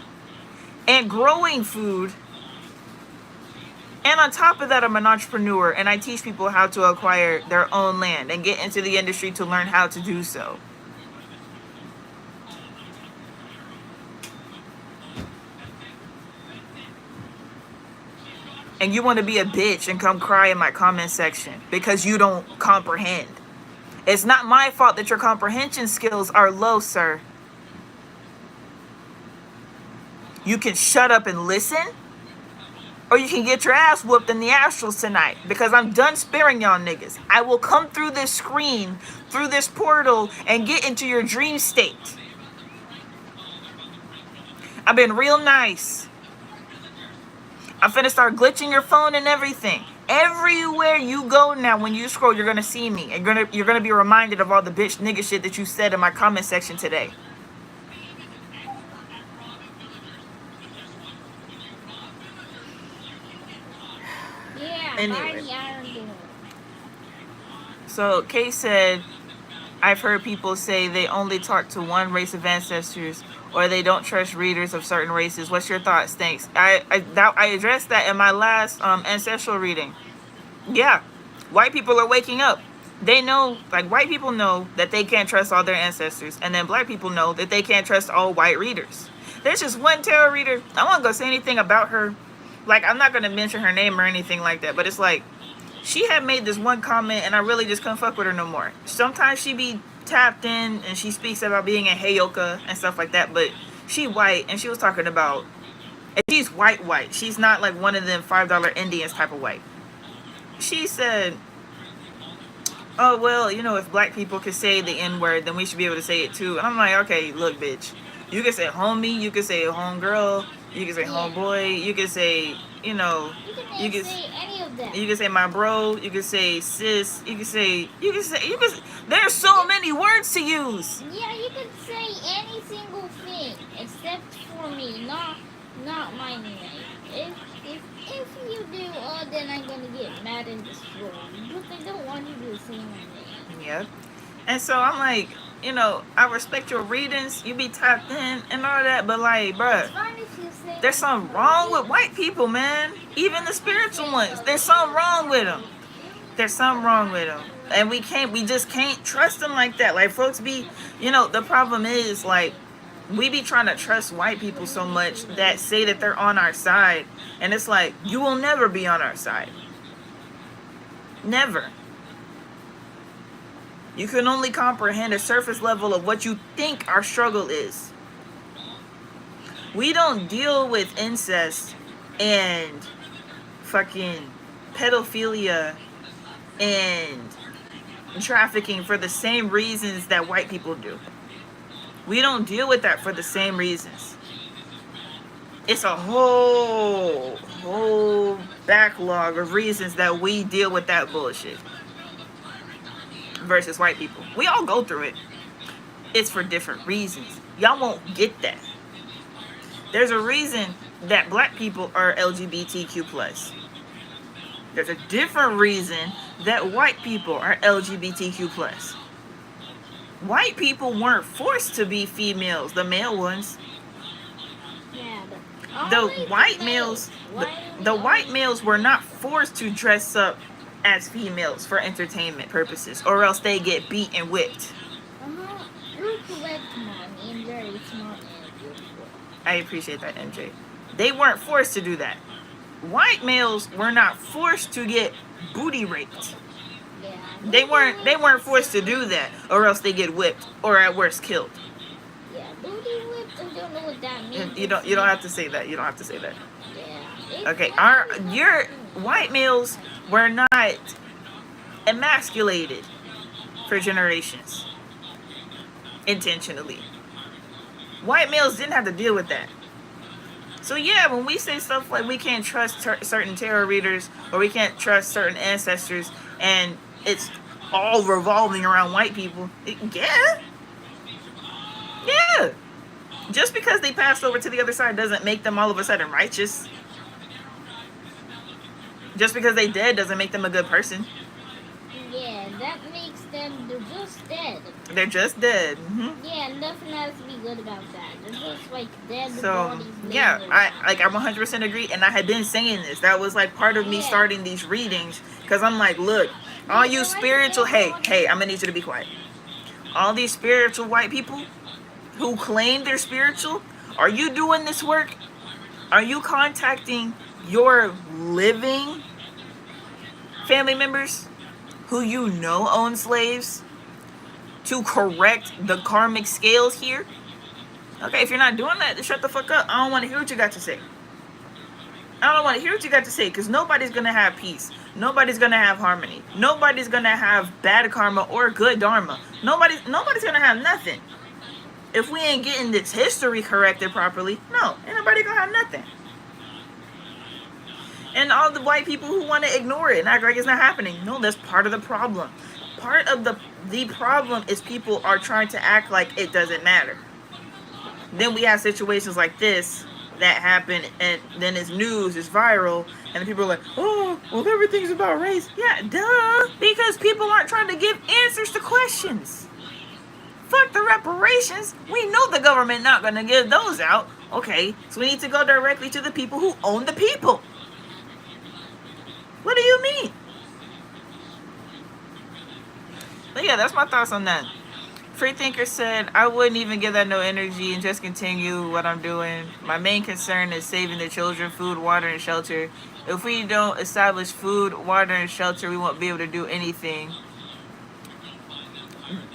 and growing food. And on top of that, I'm an entrepreneur, and I teach people how to acquire their own land and get into the industry to learn how to do so. And you want to be a bitch and come cry in my comment section because you don't comprehend. It's not my fault that your comprehension skills are low, sir. You can shut up and listen, or you can get your ass whooped in the astrals tonight, because I'm done sparing y'all niggas. I will come through this screen, through this portal, and get into your dream state. I've been real nice. I'm finna start glitching your phone and everything. Everywhere you go now, when you scroll, you're gonna see me. And you're gonna be reminded of all the bitch nigga shit that you said in my comment section today. Yeah, anyway. So Kay said, I've heard people say they only talk to one race of ancestors, or they don't trust readers of certain races. What's your thoughts? Thanks. I addressed that in my last ancestral reading. Yeah, white people are waking up. They know, like, white people know that they can't trust all their ancestors, and then black people know that they can't trust all white readers. There's just one tarot reader. I won't go say anything about her. Like, I'm not going to mention her name or anything like that, but it's like, she had made this one comment, and I really just couldn't fuck with her no more. Sometimes she be tapped in, and she speaks about being a Heyoka and stuff like that, but she white, and she was talking about, and she's white. She's not like one of them $5 Indians type of white. She said, oh, well, you know, if black people could say the N-word, then we should be able to say it too. And I'm like, okay, look, bitch. You can say homie, you can say homegirl, you can say homeboy, you can say, you know, you can say any of them. You can say my bro, you can say sis, there's so many words to use. Yeah, you can say any single thing except for me, not my name. If you do, then I'm gonna get mad and destroy you. But I don't want you to say my name. Yep. And so I'm like, you know, I respect your readings. You be tapped in and all that, but like, bruh, there's something wrong with white people, man. Even the spiritual ones. There's something wrong with them. There's something wrong with them. And we just can't trust them like that. Like, folks be, you know, the problem is, like, we be trying to trust white people so much that say that they're on our side. And it's like, you will never be on our side. Never. You can only comprehend a surface level of what you think our struggle is. We don't deal with incest and fucking pedophilia and trafficking for the same reasons that white people do. We don't deal with that for the same reasons. It's a whole backlog of reasons that we deal with that bullshit versus white people. We all go through it. It's for different reasons. Y'all won't get that. There's a reason that black people are LGBTQ+. There's a different reason that white people are LGBTQ+. White people weren't forced to be females, the male ones. Yeah, The white males were not forced to dress up as females for entertainment purposes, or else they get beat and whipped. You collect money and very smart and beautiful. I appreciate that, MJ. They weren't forced to do that. White males were not forced to get booty raped. Yeah. They weren't forced to do that, or else they get whipped, or at worst killed. Yeah, booty whipped. I don't know what that means. You don't have to say that. You don't have to say that. Yeah. Okay, your white males were not emasculated for generations intentionally. White males didn't have to deal with that. So yeah, when we say stuff like we can't trust certain tarot readers, or we can't trust certain ancestors, and it's all revolving around white people, yeah. Just because they passed over to the other side doesn't make them all of a sudden righteous. Just because they dead doesn't make them a good person. Yeah, that makes them, they're just dead. They're just dead. Mm-hmm. Yeah, nothing has to be good about that. They're just like dead. So yeah, I 100% agree, and I had been saying this. That was like part of me starting these readings, because I'm like, look, all you spiritual, hey, I'm gonna need you to be quiet. All these spiritual white people who claim they're spiritual, are you doing this work? Are you contacting your living family members who you know own slaves to correct the karmic scales here? Okay, if you're not doing that, then shut the fuck up. I don't want to hear what you got to say. I don't want to hear what you got to say, because nobody's going to have peace. Nobody's going to have harmony. Nobody's going to have bad karma or good dharma. Nobody's going to have nothing. If we ain't getting this history corrected properly, no, ain't nobody going to have nothing. And all the white people who want to ignore it and act like it's not happening, no, that's part of the problem. Part of the problem is people are trying to act like it doesn't matter. Then we have situations like this that happen, and then it's news, it's viral, and people are like, oh, well, everything's about race. Yeah, duh. Because people aren't trying to give answers to questions. Fuck the reparations. We know the government not going to give those out. Okay, so we need to go directly to the people who own the people. What do you mean? But yeah, that's my thoughts on that. Freethinker said, I wouldn't even give that no energy and just continue what I'm doing. My main concern is saving the children, food, water, and shelter. If we don't establish food, water, and shelter, we won't be able to do anything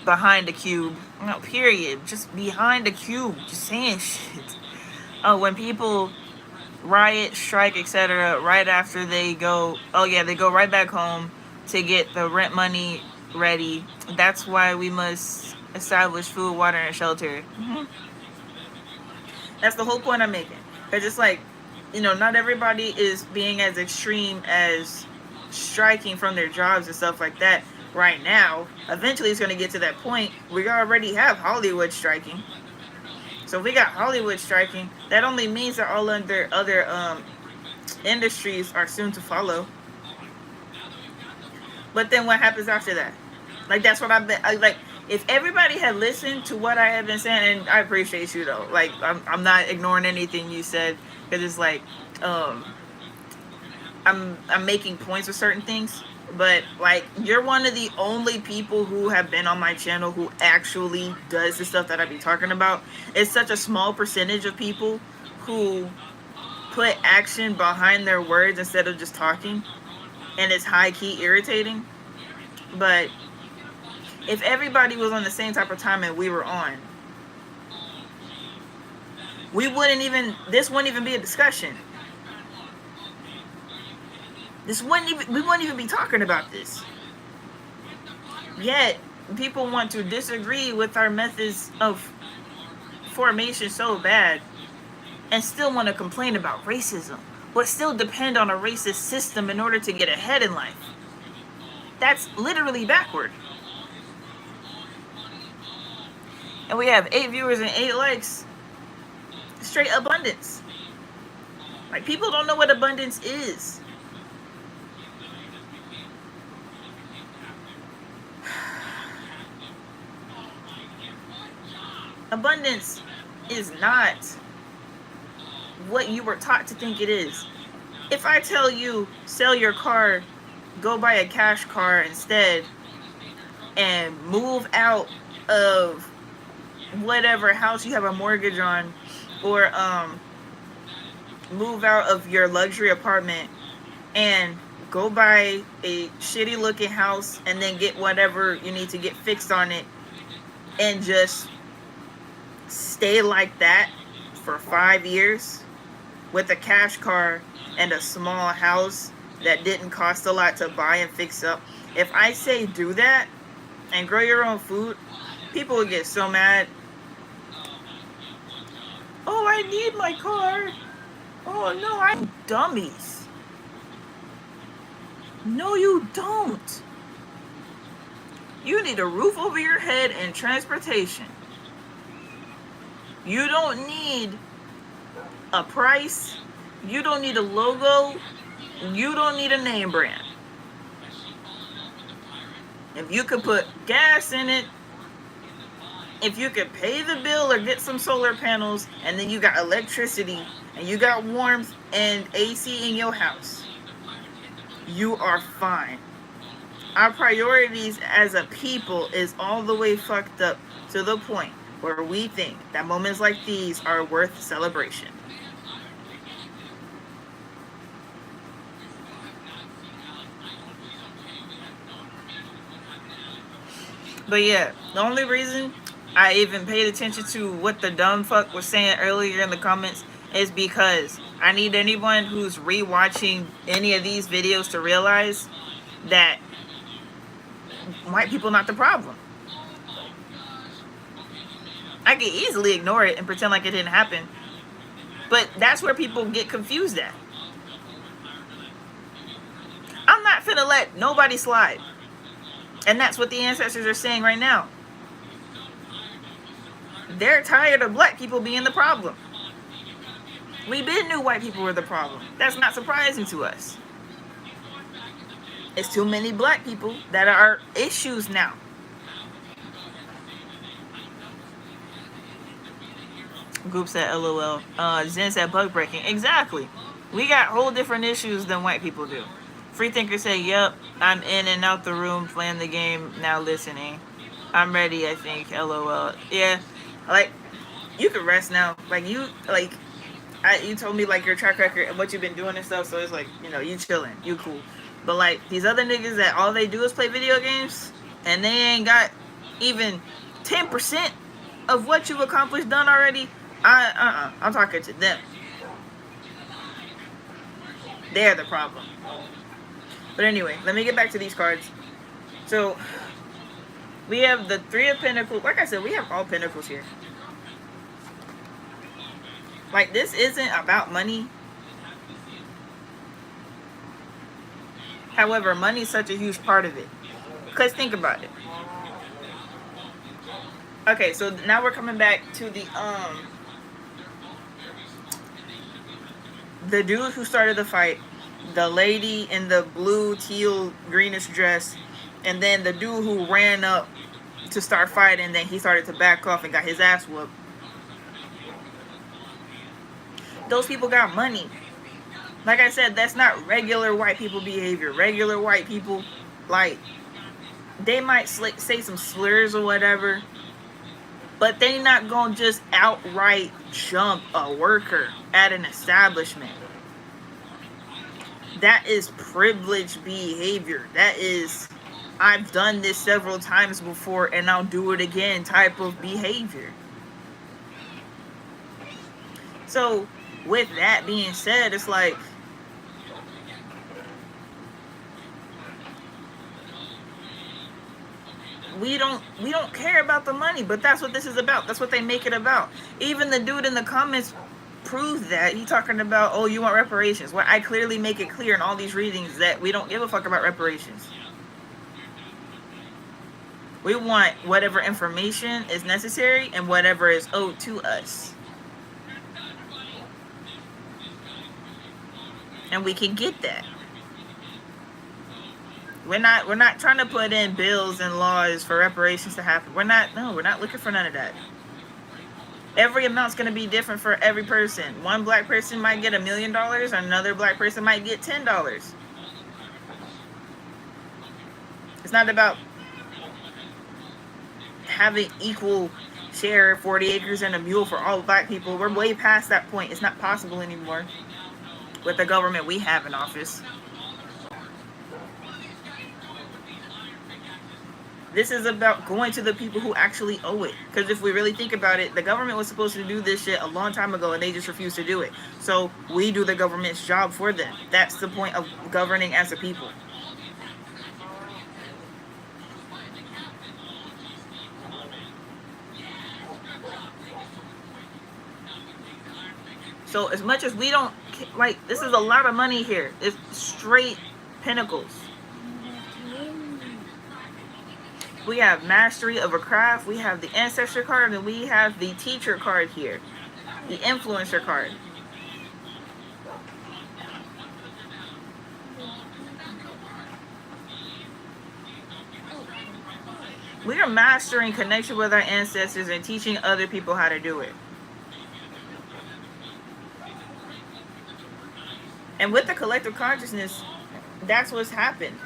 behind the cube. No, period. Just behind the cube. Just saying shit. Oh, when people riot, strike, etc., right after they go, they go right back home to get the rent money ready. That's why we must establish food, water, and shelter. Mm-hmm. That's the whole point I'm making. Because it's like, not everybody is being as extreme as striking from their jobs and stuff like that right now. Eventually it's going to get to that point. We already have Hollywood striking. So if we got Hollywood striking, that only means that all other industries are soon to follow. But then what happens after that? Like, that's what I've been, like, if everybody had listened to what I have been saying, and I appreciate you though, like, I'm not ignoring anything you said, because it's like, I'm making points with certain things, but like, you're one of the only people who have been on my channel who actually does the stuff that I be talking about. It's such a small percentage of people who put action behind their words instead of just talking, and it's high-key irritating. But if everybody was on the same type of time and we were on, this wouldn't even be a discussion. We wouldn't even be talking about this. Yet, people want to disagree with our methods of formation so bad and still want to complain about racism, but still depend on a racist system in order to get ahead in life. That's literally backward. And we have 8 viewers and 8 likes. Straight abundance. Like, people don't know what abundance is. Abundance is not what you were taught to think it is. If I tell you, sell your car, go buy a cash car instead, and move out of whatever house you have a mortgage on or move out of your luxury apartment and go buy a shitty looking house and then get whatever you need to get fixed on it and just stay like that for 5 years with a cash car and a small house that didn't cost a lot to buy and fix up. If I say do that and grow your own food, people would get so mad. Oh, I need my car. Oh no, I'm dummies. No, you don't. You need a roof over your head and transportation. You don't need a price. You don't need a logo. You don't need a name brand. If you could put gas in it, if you could pay the bill or get some solar panels, and then you got electricity and you got warmth and AC in your house, you are fine. Our priorities as a people is all the way fucked up to the point where we think that moments like these are worth celebration. But yeah, the only reason I even paid attention to what the dumb fuck was saying earlier in the comments is because I need anyone who's rewatching any of these videos to realize that white people not the problem. I could easily ignore it and pretend like it didn't happen, but that's where people get confused at. I'm not finna let nobody slide. And that's what the ancestors are saying right now. They're tired of black people being the problem. We been knew white people were the problem. That's not surprising to us. It's too many black people that are issues now. Group said LOL. Zen said bug breaking. Exactly. We got whole different issues than white people do. Freethinker said, yep, I'm in and out the room playing the game, now listening. I'm ready, I think. LOL. Yeah. Like, you can rest now. Like, you told me, like, your track record and what you've been doing and stuff, so it's like, you know, you chilling. You cool. But, like, these other niggas that all they do is play video games, and they ain't got even 10% of what you've accomplished done already, I'm talking to them. They're the problem. But anyway, let me get back to these cards. So, we have the Three of Pentacles. Like I said, we have all Pentacles here. Like, this isn't about money. However, money is such a huge part of it. Because think about it. Okay, so now we're coming back to the dude who started the fight, the lady in the blue, teal, greenish dress, and then the dude who ran up to start fighting, then he started to back off and got his ass whooped. Those people got money. Like I said, that's not regular white people behavior. Regular white people, like, they might say some slurs or whatever, but they not gonna just outright jump a worker at an establishment. That is privileged behavior. That is, I've done this several times before and I'll do it again type of behavior. So, with that being said, it's like, we don't care about the money, but that's what this is about. That's what they make it about. Even the dude in the comments proved that. He talking about, oh, you want reparations. Well, I clearly make it clear in all these readings that we don't give a fuck about reparations. We want whatever information is necessary and whatever is owed to us. And we can get that. We're not trying to put in bills and laws for reparations to happen. We're not looking for none of that. Every amount's going to be different for every person. One black person might get $1 million, another black person might get $10. It's not about having equal share 40 acres and a mule for all black people. We're way past that point. It's not possible anymore with the government we have in office. This is about going to the people who actually owe it. Because if we really think about it, the government was supposed to do this shit a long time ago and they just refused to do it. So we do the government's job for them. That's the point of governing as a people. So as much as we don't, like, this is a lot of money here. It's straight pinnacles. We have mastery of a craft, we have the ancestor card, and we have the teacher card here. The influencer card. We are mastering connection with our ancestors and teaching other people how to do it. And with the collective consciousness, that's what's happened.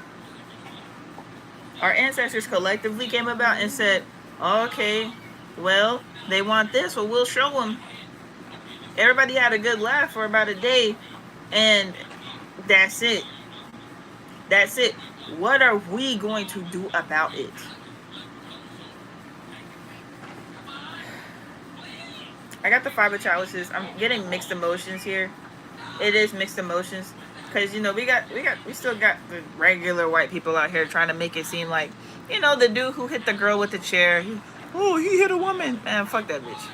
Our ancestors collectively came about and said, okay, well, they want this, well, we'll show them. Everybody had a good laugh for about a day, and that's it. That's it. What are we going to do about it? I got the fiber chalices. I'm getting mixed emotions here. It is mixed emotions. Because, you know, we still got the regular white people out here trying to make it seem like, you know, the dude who hit the girl with the chair. He hit a woman. Man, fuck that bitch.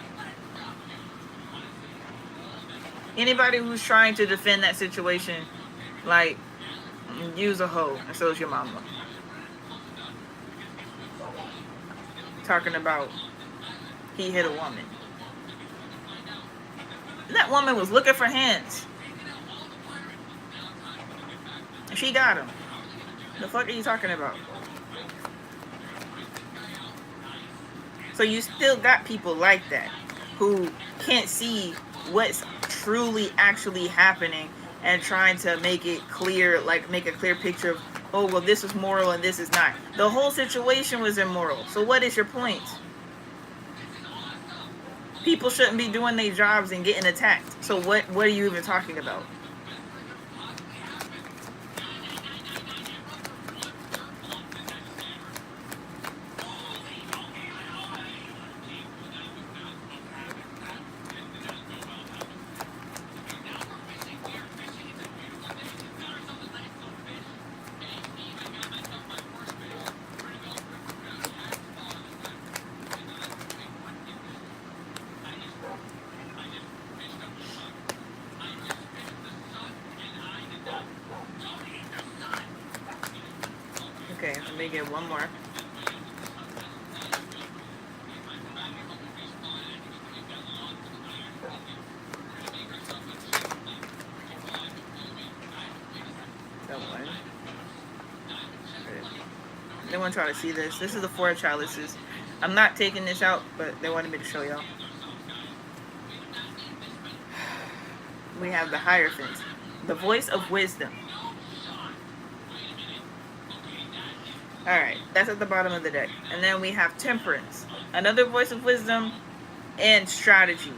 Anybody who's trying to defend that situation, like, use a hoe, and so is your mama. Talking about he hit a woman. That woman was looking for hands. She got him. The fuck are you talking about? So you still got people like that who can't see what's truly actually happening and trying to make it clear, like make a clear picture of, oh, well, this is moral and this is not. The whole situation was immoral. So what is your point? People shouldn't be doing their jobs and getting attacked. So what are you even talking about? Okay, let me get one more. That one. They want to try to see this. This is the 4 chalices. I'm not taking this out, but they wanted me to show y'all. We have the Hierophant, the voice of wisdom. Alright, that's at the bottom of the deck. And then we have Temperance, another voice of wisdom, and strategy.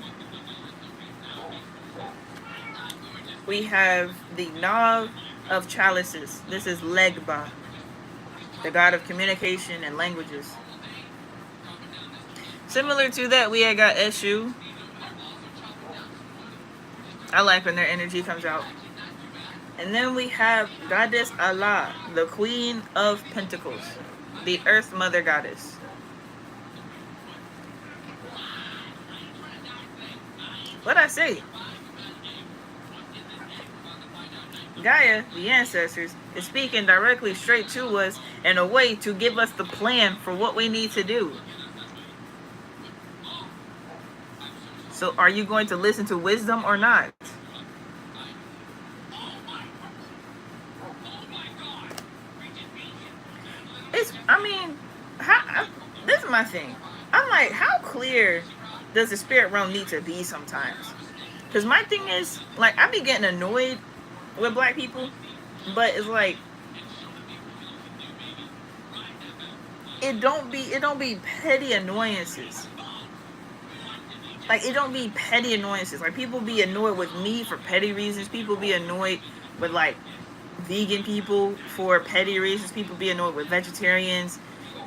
We have the Knob of Chalices. This is Legba, the god of communication and languages. Similar to that, we had got Eshu. I like when their energy comes out. And then we have Goddess Allah, the Queen of Pentacles, the Earth Mother Goddess. What'd I say? Gaia, the ancestors, is speaking directly straight to us in a way to give us the plan for what we need to do. So are you going to listen to wisdom or not? This is my thing. I'm like, how clear does the spirit realm need to be sometimes? Because my thing is, like, I be getting annoyed with black people, but it's like, it don't be petty annoyances. like, it don't be petty annoyances. Like, people be annoyed with me for petty reasons. People be annoyed with, like, vegan people for petty reasons. People be annoyed with vegetarians.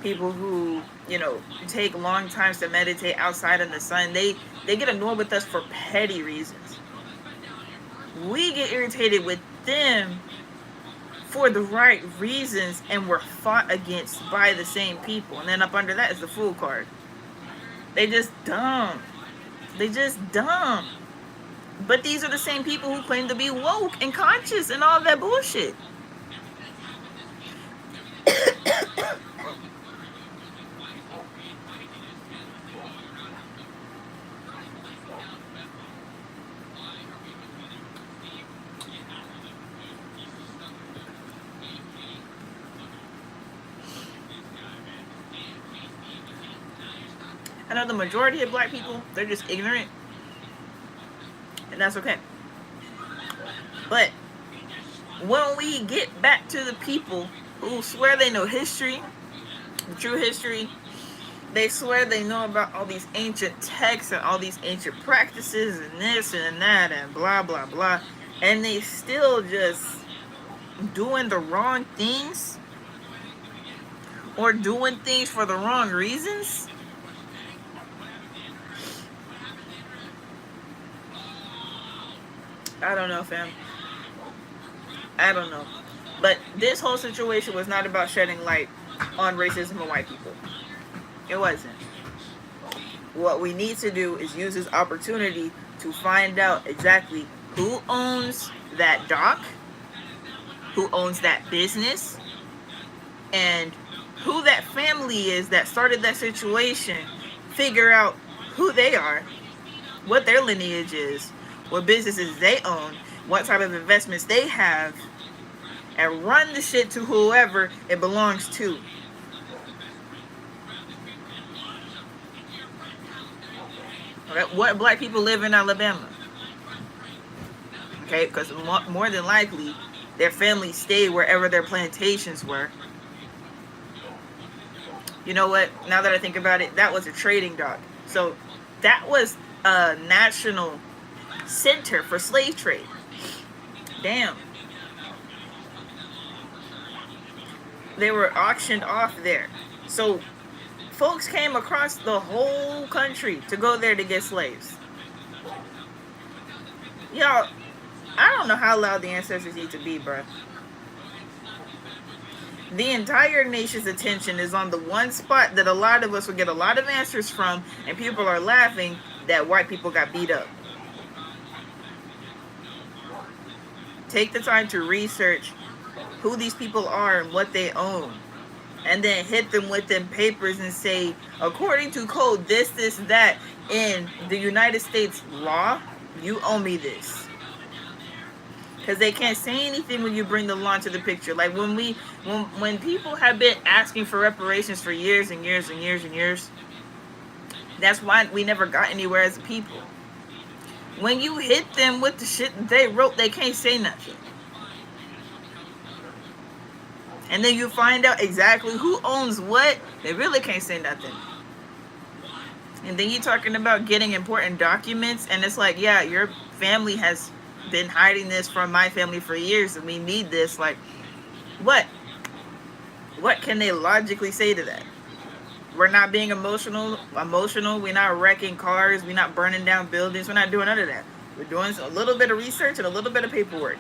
People who, you know, take long times to meditate outside in the sun. They get annoyed with us for petty reasons. We get irritated with them for the right reasons, and we're fought against by the same people. And then up under that is the fool card. They just dumb. They just dumb. But these are the same people who claim to be woke and conscious and all that bullshit. I know the majority of black people, they're just ignorant. And that's okay. But when we get back to the people who swear they know history, the true history, they swear they know about all these ancient texts and all these ancient practices and this and that and blah, blah, blah. And they still just doing the wrong things or doing things for the wrong reasons. I don't know, fam. I don't know. But this whole situation was not about shedding light on racism of white people. It wasn't. What we need to do is use this opportunity to find out exactly who owns that dock, who owns that business, and who that family is that started that situation. Figure out who they are, what their lineage is, what businesses they own, what type of investments they have, and run the shit to whoever it belongs to. Okay, what black people live in Alabama? Okay, because more than likely, their families stayed wherever their plantations were. You know what? Now that I think about it, that was a trading dock. So that was a national center for slave trade. Damn. They were auctioned off there. So folks came across the whole country to go there to get slaves. Y'all, I don't know how loud the ancestors need to be, bruh. The entire nation's attention is on the one spot that a lot of us will get a lot of answers from, and people are laughing that white people got beat up. Take the time to research who these people are and what they own. And then hit them with them papers and say, according to code, this, that, in the United States law, you owe me this. Because they can't say anything when you bring the law into the picture. Like when people have been asking for reparations for years and years and years and years, that's why we never got anywhere as a people. When you hit them with the shit they wrote, they can't say nothing. And then you find out exactly who owns what, they really can't say nothing. And then you're talking about getting important documents, and it's like, yeah, your family has been hiding this from my family for years, and we need this. Like, what can they logically say to that? We're not being emotional, we're not wrecking cars, we're not burning down buildings, we're not doing none of that. We're doing a little bit of research and a little bit of paperwork.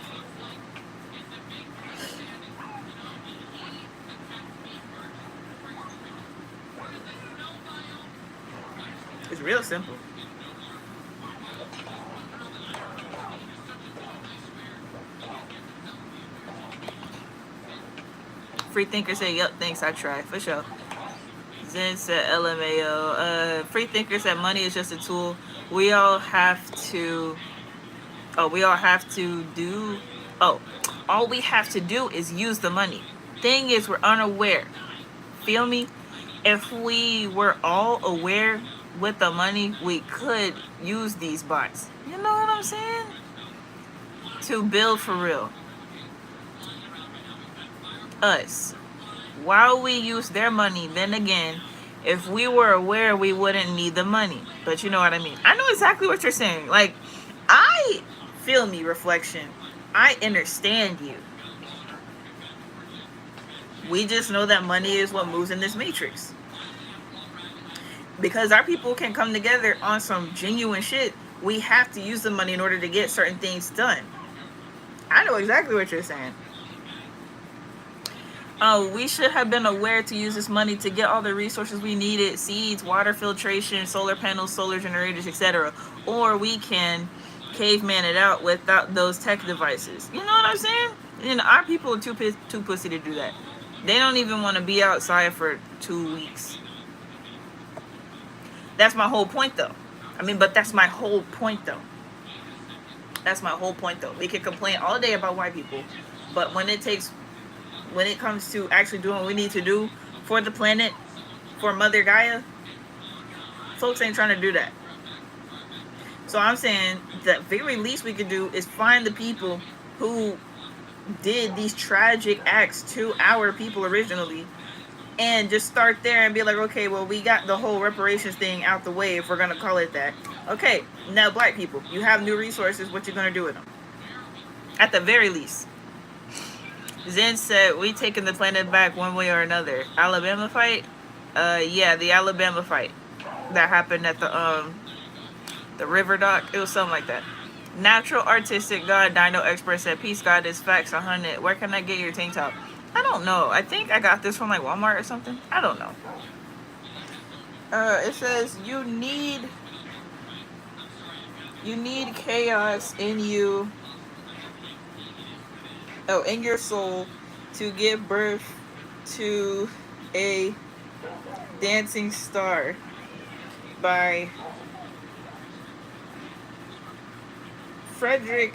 It's real simple. Free thinker said, "Yep, thanks. I try for sure." Zen said, "LMAO." Free thinker said, "Money is just a tool. We all have to. All we have to do is use the money. Thing is, we're unaware. Feel me? If we were all aware with the money, we could use these bots. You know what I'm saying? To build for real. Us. While we use their money, then again, If we were aware, we wouldn't need the money. But you know what I mean. I know exactly what you're saying. Like, I feel me, reflection. I understand you. We just know that money is what moves in this matrix. Because our people can come together on some genuine shit, we have to use the money in order to get certain things done. I know exactly what you're saying. We should have been aware to use this money to get all the resources we needed: seeds, water filtration, solar panels, solar generators, etc. Or we can caveman it out without those tech devices. You know what I'm saying? And our people are too pussy to do that. They don't even want to be outside for 2 weeks. That's my whole point, though. But that's my whole point, though. That's my whole point, though. We can complain all day about white people, but when it comes to actually doing what we need to do for the planet, for Mother Gaia, folks ain't trying to do that. So I'm saying the very least we could do is find the people who did these tragic acts to our people originally, and just start there and be like, okay, well, we got the whole reparations thing out the way, if we're going to call it that. Okay, now black people, you have new resources. What you going to do with them? At the very least. Zen said, we taking the planet back one way or another. Alabama fight? Yeah, the Alabama fight that happened at the river dock. It was something like that. Natural Artistic God Dino Expert said, peace God is facts 100. Where can I get your tank top? I don't know. I think I got this from like Walmart or something. I don't know. It says you need chaos in you. Oh, in your soul to give birth to a dancing star by Frederick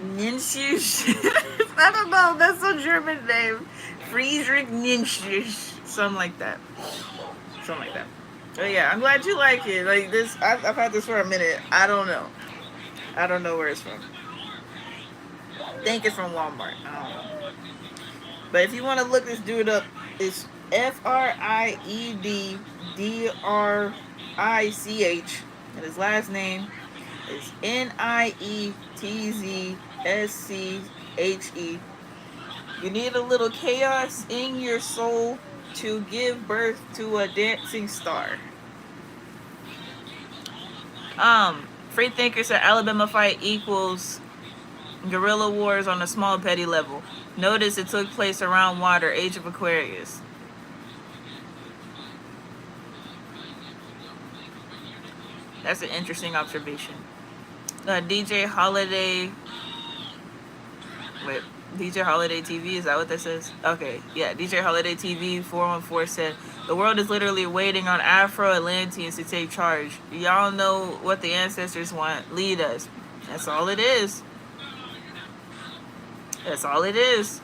Nietzsche. I don't know. That's a German name. Friedrich Nietzsche. Something like that. But yeah, I'm glad you like it. Like this, I've had this for a minute. I don't know where it's from. I think it's from Walmart. I don't know. But if you want to look this dude up, it's FRIEDDRICH, and his last name is NIETZSCHE. You need a little chaos in your soul to give birth to a dancing star. Free Thinker said Alabama fight equals guerrilla wars on a small petty level. Notice it took place around water, age of Aquarius. That's an interesting observation. DJ Holiday TV, is that what this is? Okay, yeah, DJ Holiday TV 414 said, the world is literally waiting on Afro-Atlanteans to take charge. Y'all know what the ancestors want. Lead us. That's all it is. That's all it is.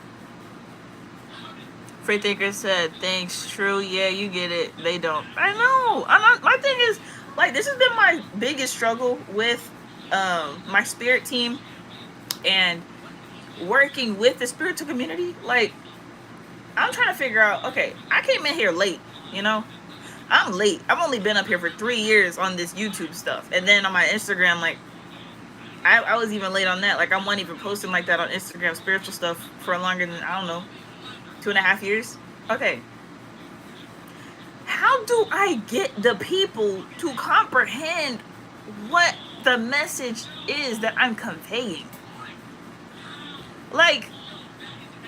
Free Thinker said, thanks, true, yeah, you get it. They don't. I know. My thing is, like, this has been my biggest struggle with my spirit team and working with the spiritual community. Like, I'm trying to figure out, okay, I came in here late, you know? I'm late. I've only been up here for 3 years on this YouTube stuff. And then on my Instagram, like, I was even late on that. Like, I wasn't even posting like that on Instagram, spiritual stuff, for longer than, I don't know, 2.5 years. Okay. How do I get the people to comprehend what the message is that I'm conveying? Like,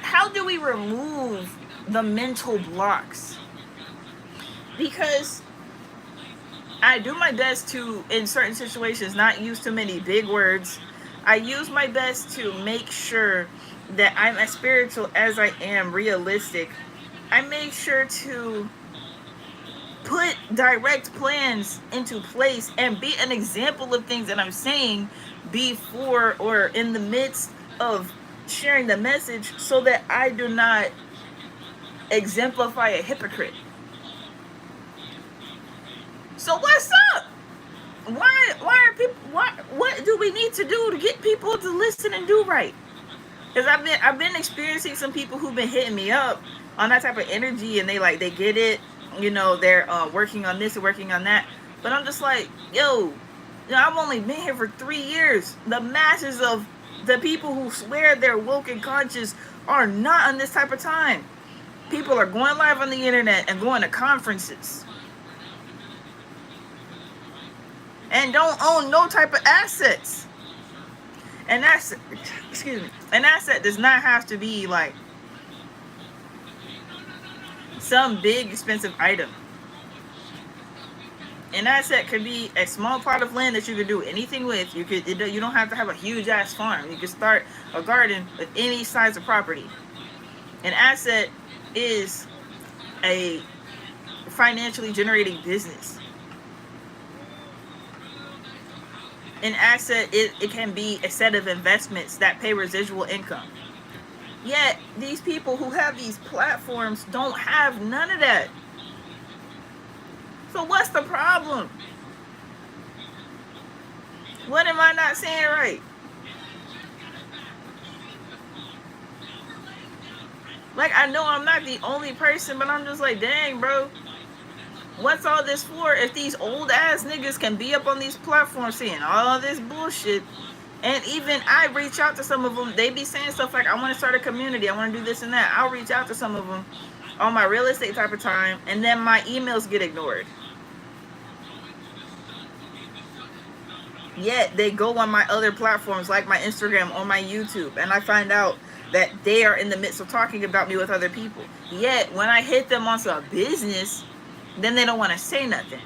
how do we remove the mental blocks? Because I do my best to, in certain situations, not use too many big words. I use my best to make sure that I'm as spiritual as I am realistic. I make sure to put direct plans into place and be an example of things that I'm saying before or in the midst of sharing the message, so that I do not exemplify a hypocrite. So what's up? Why are people? What do we need to do to get people to listen and do right? Because I've been experiencing some people who've been hitting me up on that type of energy, and they get it, you know, they're working on this and working on that. But I'm just like, yo, you know, I've only been here for 3 years. The masses of the people who swear they're woke and conscious are not on this type of time. People are going live on the internet and going to conferences and don't own no type of assets. And that's, excuse me, an asset does not have to be like some big expensive item. An asset could be a small plot of land that you could do anything with. You don't have to have a huge ass farm. You can start a garden with any size of property. An asset is a financially generating business. An asset, it can be a set of investments that pay residual income. Yet these people who have these platforms don't have none of that. So what's the problem? What am I not saying right? Like, I know I'm not the only person, but I'm just like, dang, bro. What's all this for if these old ass niggas can be up on these platforms saying all this bullshit? And even I reach out to some of them. They be saying stuff like, I want to start a community. I want to do this and that. I'll reach out to some of them on my real estate type of time. And then my emails get ignored. Yet they go on my other platforms like my Instagram or my YouTube. And I find out that they are in the midst of talking about me with other people. Yet when I hit them on some business, then they don't want to say nothing.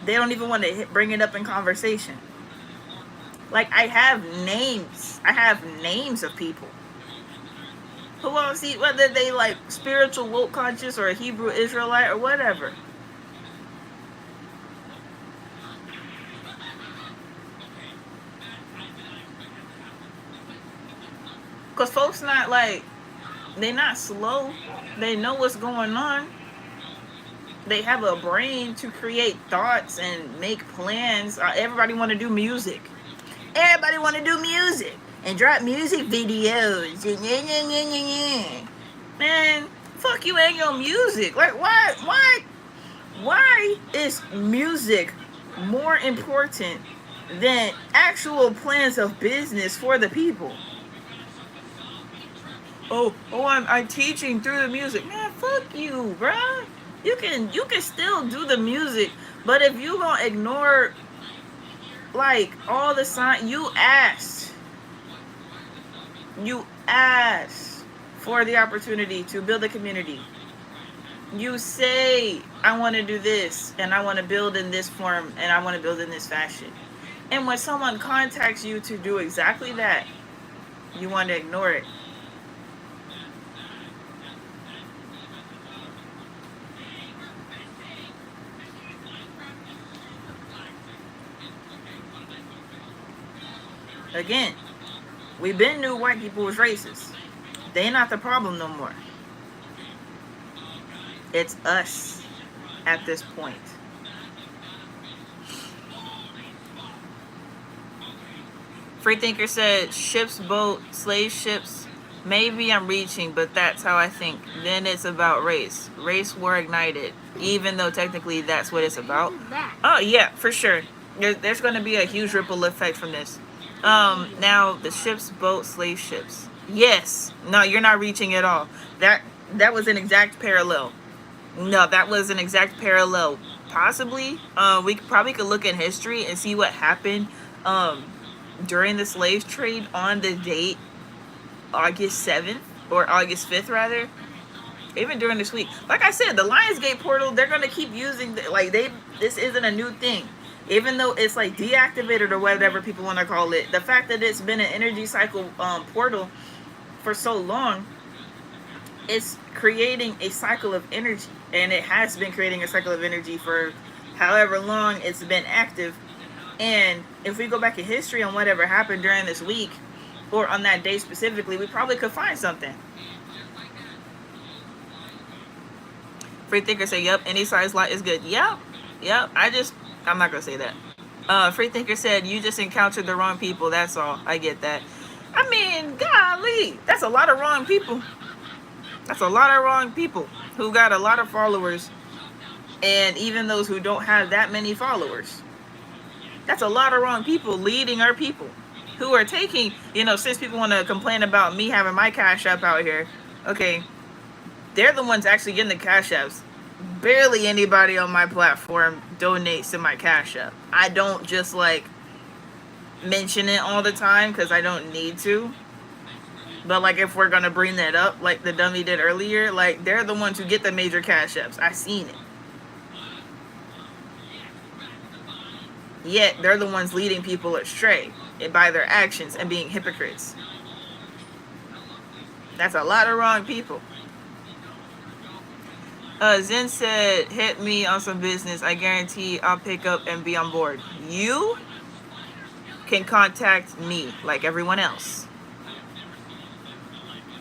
They don't even want to bring it up in conversation. Like, I have names. I have names of people who won't see whether they like spiritual woke conscious or a Hebrew Israelite or whatever. Because folks not like, they not slow. They know what's going on. They have a brain to create thoughts and make plans. Everybody want to do music. Everybody want to do music and drop music videos. Man, fuck you and your music. Like, why is music more important than actual plans of business for the people? I'm teaching through the music. Man, fuck you, bruh. You can still do the music, but if you gonna ignore like all the sign, you asked for the opportunity to build a community. You say, I want to do this and I want to build in this form and I want to build in this fashion. And when someone contacts you to do exactly that, you want to ignore it. Again, we been knew white people was racist. They not the problem no more. It's us at this point. Freethinker said, ships, boat, slave ships. Maybe I'm reaching, but that's how I think. Then it's about race. Race war ignited. Even though technically that's what it's about. Oh, yeah, for sure. There's going to be a huge ripple effect from this. Now the ships, boat, slave ships. Yes. No, you're not reaching at all. That was an exact parallel. No, that was an exact parallel. Possibly, we probably could look at history and see what happened during the slave trade on the date August 7th or August 5th rather. Even during this week. Like I said, the Lionsgate portal, they're gonna keep using this isn't a new thing. Even though it's like deactivated or whatever people want to call it, the fact that it's been an energy cycle portal for so long, it's creating a cycle of energy. And it has been creating a cycle of energy for however long it's been active. And if we go back in history on whatever happened during this week, or on that day specifically, we probably could find something. Freethinker say, yep, any size lot is good. Yep. I'm not going to say that. Freethinker said, you just encountered the wrong people. That's all. I get that. I mean, golly, that's a lot of wrong people. That's a lot of wrong people who got a lot of followers, and even those who don't have that many followers. That's a lot of wrong people leading our people who are taking, since people want to complain about me having my Cash App out here, okay, they're the ones actually getting the Cash Apps. Barely anybody on my platform donates to my Cash App. I don't just mention it all the time because I don't need to. But if we're gonna bring that up, like the dummy did earlier, they're the ones who get the major Cash Apps. I seen it. Yet they're the ones leading people astray by their actions and being hypocrites. That's a lot of wrong people. Zen said, hit me on some business. I guarantee I'll pick up and be on board. You can contact me like everyone else.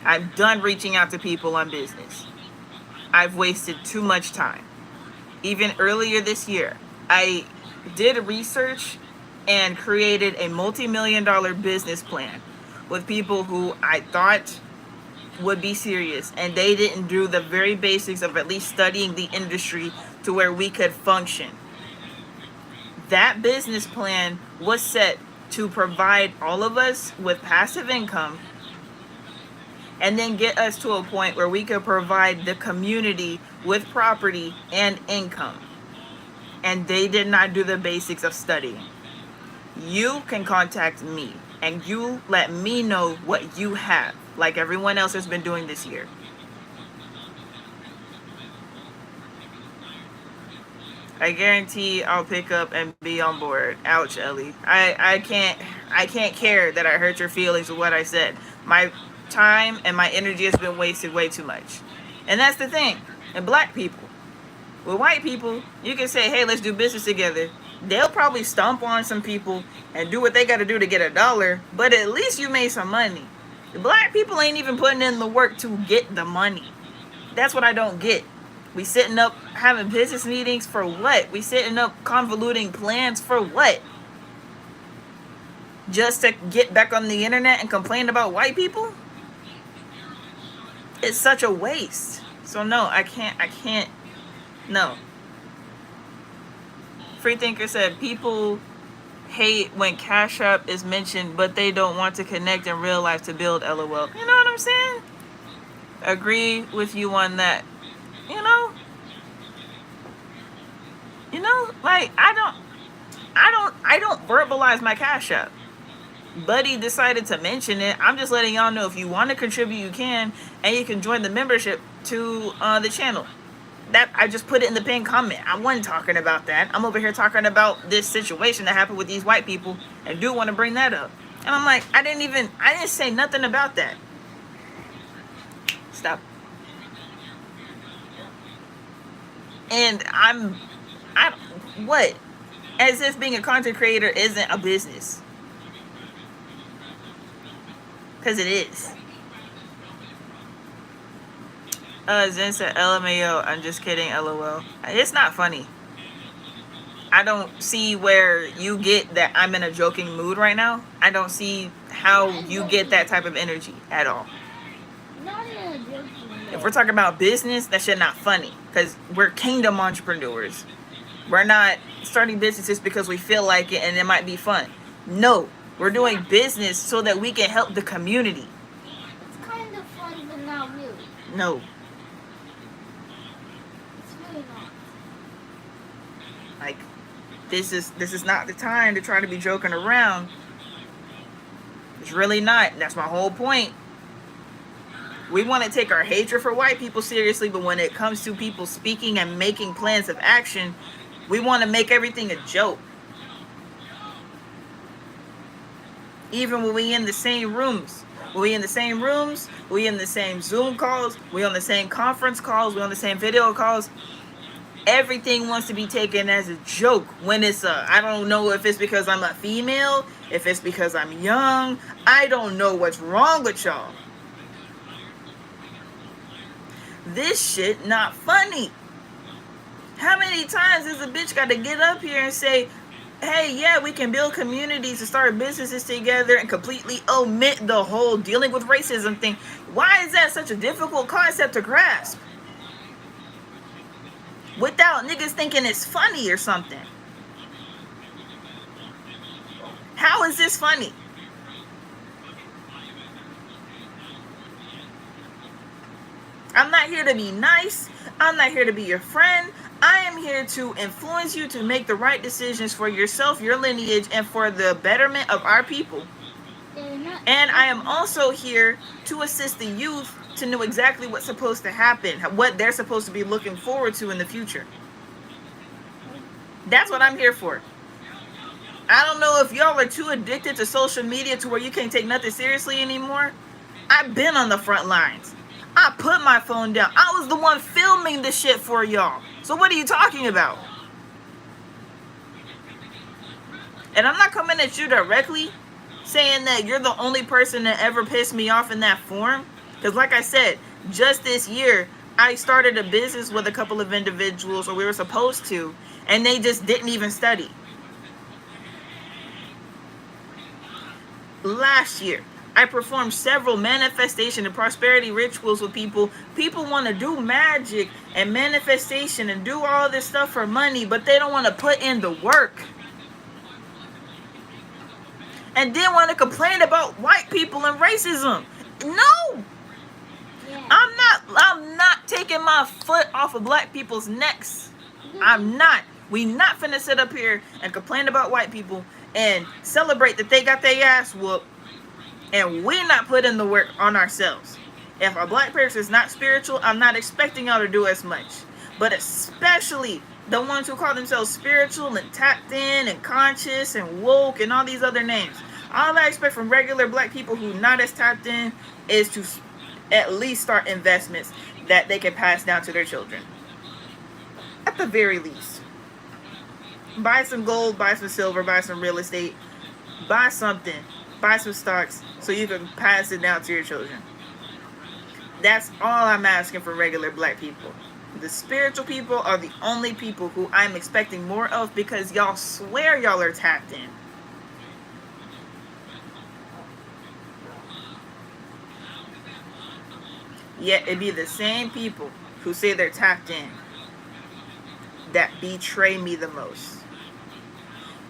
I'm done reaching out to people on business. I've wasted too much time. Even earlier this year, I did research and created a multi-million-dollar business plan with people who I thought would be serious, and they didn't do the very basics of at least studying the industry to where we could function. That business plan was set to provide all of us with passive income and then get us to a point where we could provide the community with property and income. And they did not do the basics of studying. You can contact me and you let me know what you have, like everyone else has been doing this year. I guarantee I'll pick up and be on board. Ouch, Ellie. I can't care that I hurt your feelings with what I said. My time and my energy has been wasted way too much. And that's the thing. And black people. With white people, you can say, hey, let's do business together. They'll probably stomp on some people and do what they got to do to get $1, but at least you made some money. The black people ain't even putting in the work to get the money. That's what I don't get. We sitting up having business meetings for what? We sitting up convoluting plans for what? Just to get back on the internet and complain about white people? It's such a waste. So no, I can't, no. Freethinker said, people hate when Cash App is mentioned, but they don't want to connect in real life to build LOL. You know what I'm saying? Agree with you on that. I don't verbalize my Cash App. Buddy decided to mention it. I'm just letting y'all know if you want to contribute, you can, and you can join the membership to the channel. That I just put it in the pinned comment. I wasn't talking about that. I'm over here talking about this situation that happened with these white people, and do want to bring that up. And I'm like, I didn't say nothing about that. Stop. And what? As if being a content creator isn't a business. Because it is. Zen said, LMAO, I'm just kidding, LOL. It's not funny. I don't see where you get that I'm in a joking mood right now. I don't see how you get that type of energy at all. Not in a joking mood. If we're talking about business, that shit not funny. Because we're kingdom entrepreneurs. We're not starting businesses because we feel like it and it might be fun. No, we're doing business so that we can help the community. It's kind of fun, but not really. No. It's really not. Like, this is not the time to try to be joking around. It's really not. That's my whole point. We want to take our hatred for white people seriously, but when it comes to people speaking and making plans of action, we want to make everything a joke. Even when we in the same rooms. We in the same rooms, we in the same Zoom calls, we on the same conference calls, we on the same video calls. Everything wants to be taken as a joke when it's I don't know if it's because I'm a female, if it's because I'm young. I don't know what's wrong with y'all. This shit not funny. How many times has a bitch got to get up here and say, hey, yeah, we can build communities and start businesses together and completely omit the whole dealing with racism thing. Why is that such a difficult concept to grasp? Without niggas thinking it's funny or something. How is this funny? I'm not here to be nice. I'm not here to be your friend. I am here to influence you to make the right decisions for yourself, your lineage, and for the betterment of our people. And I am also here to assist the youth to know exactly what's supposed to happen, what they're supposed to be looking forward to in the future. That's what I'm here for. I don't know if y'all are too addicted to social media to where you can't take nothing seriously anymore. I've been on the front lines. I put my phone down. I was the one filming the shit for y'all. So what are you talking about? And I'm not coming at you directly saying that you're the only person that ever pissed me off in that form. Because like I said, just this year, I started a business with a couple of individuals, or we were supposed to, and they just didn't even study. Last year, I performed several manifestation and prosperity rituals with people. People want to do magic and manifestation and do all this stuff for money, but they don't want to put in the work. And then want to complain about white people and racism. No! Yeah. I'm not taking my foot off of black people's necks. I'm not. We not finna sit up here and complain about white people and celebrate that they got their ass whooped, and we not put in the work on ourselves. If a black person is not spiritual, I'm not expecting y'all to do as much. But especially the ones who call themselves spiritual and tapped in and conscious and woke and all these other names. All I expect from regular black people who not as tapped in is to at least start investments that they can pass down to their children. At the very least. Buy some gold, buy some silver, buy some real estate, buy something, buy some stocks so you can pass it down to your children. That's all I'm asking for regular black people. The spiritual people are the only people who I'm expecting more of, because y'all swear y'all are tapped in. Yet it be the same people who say they're tapped in that betray me the most.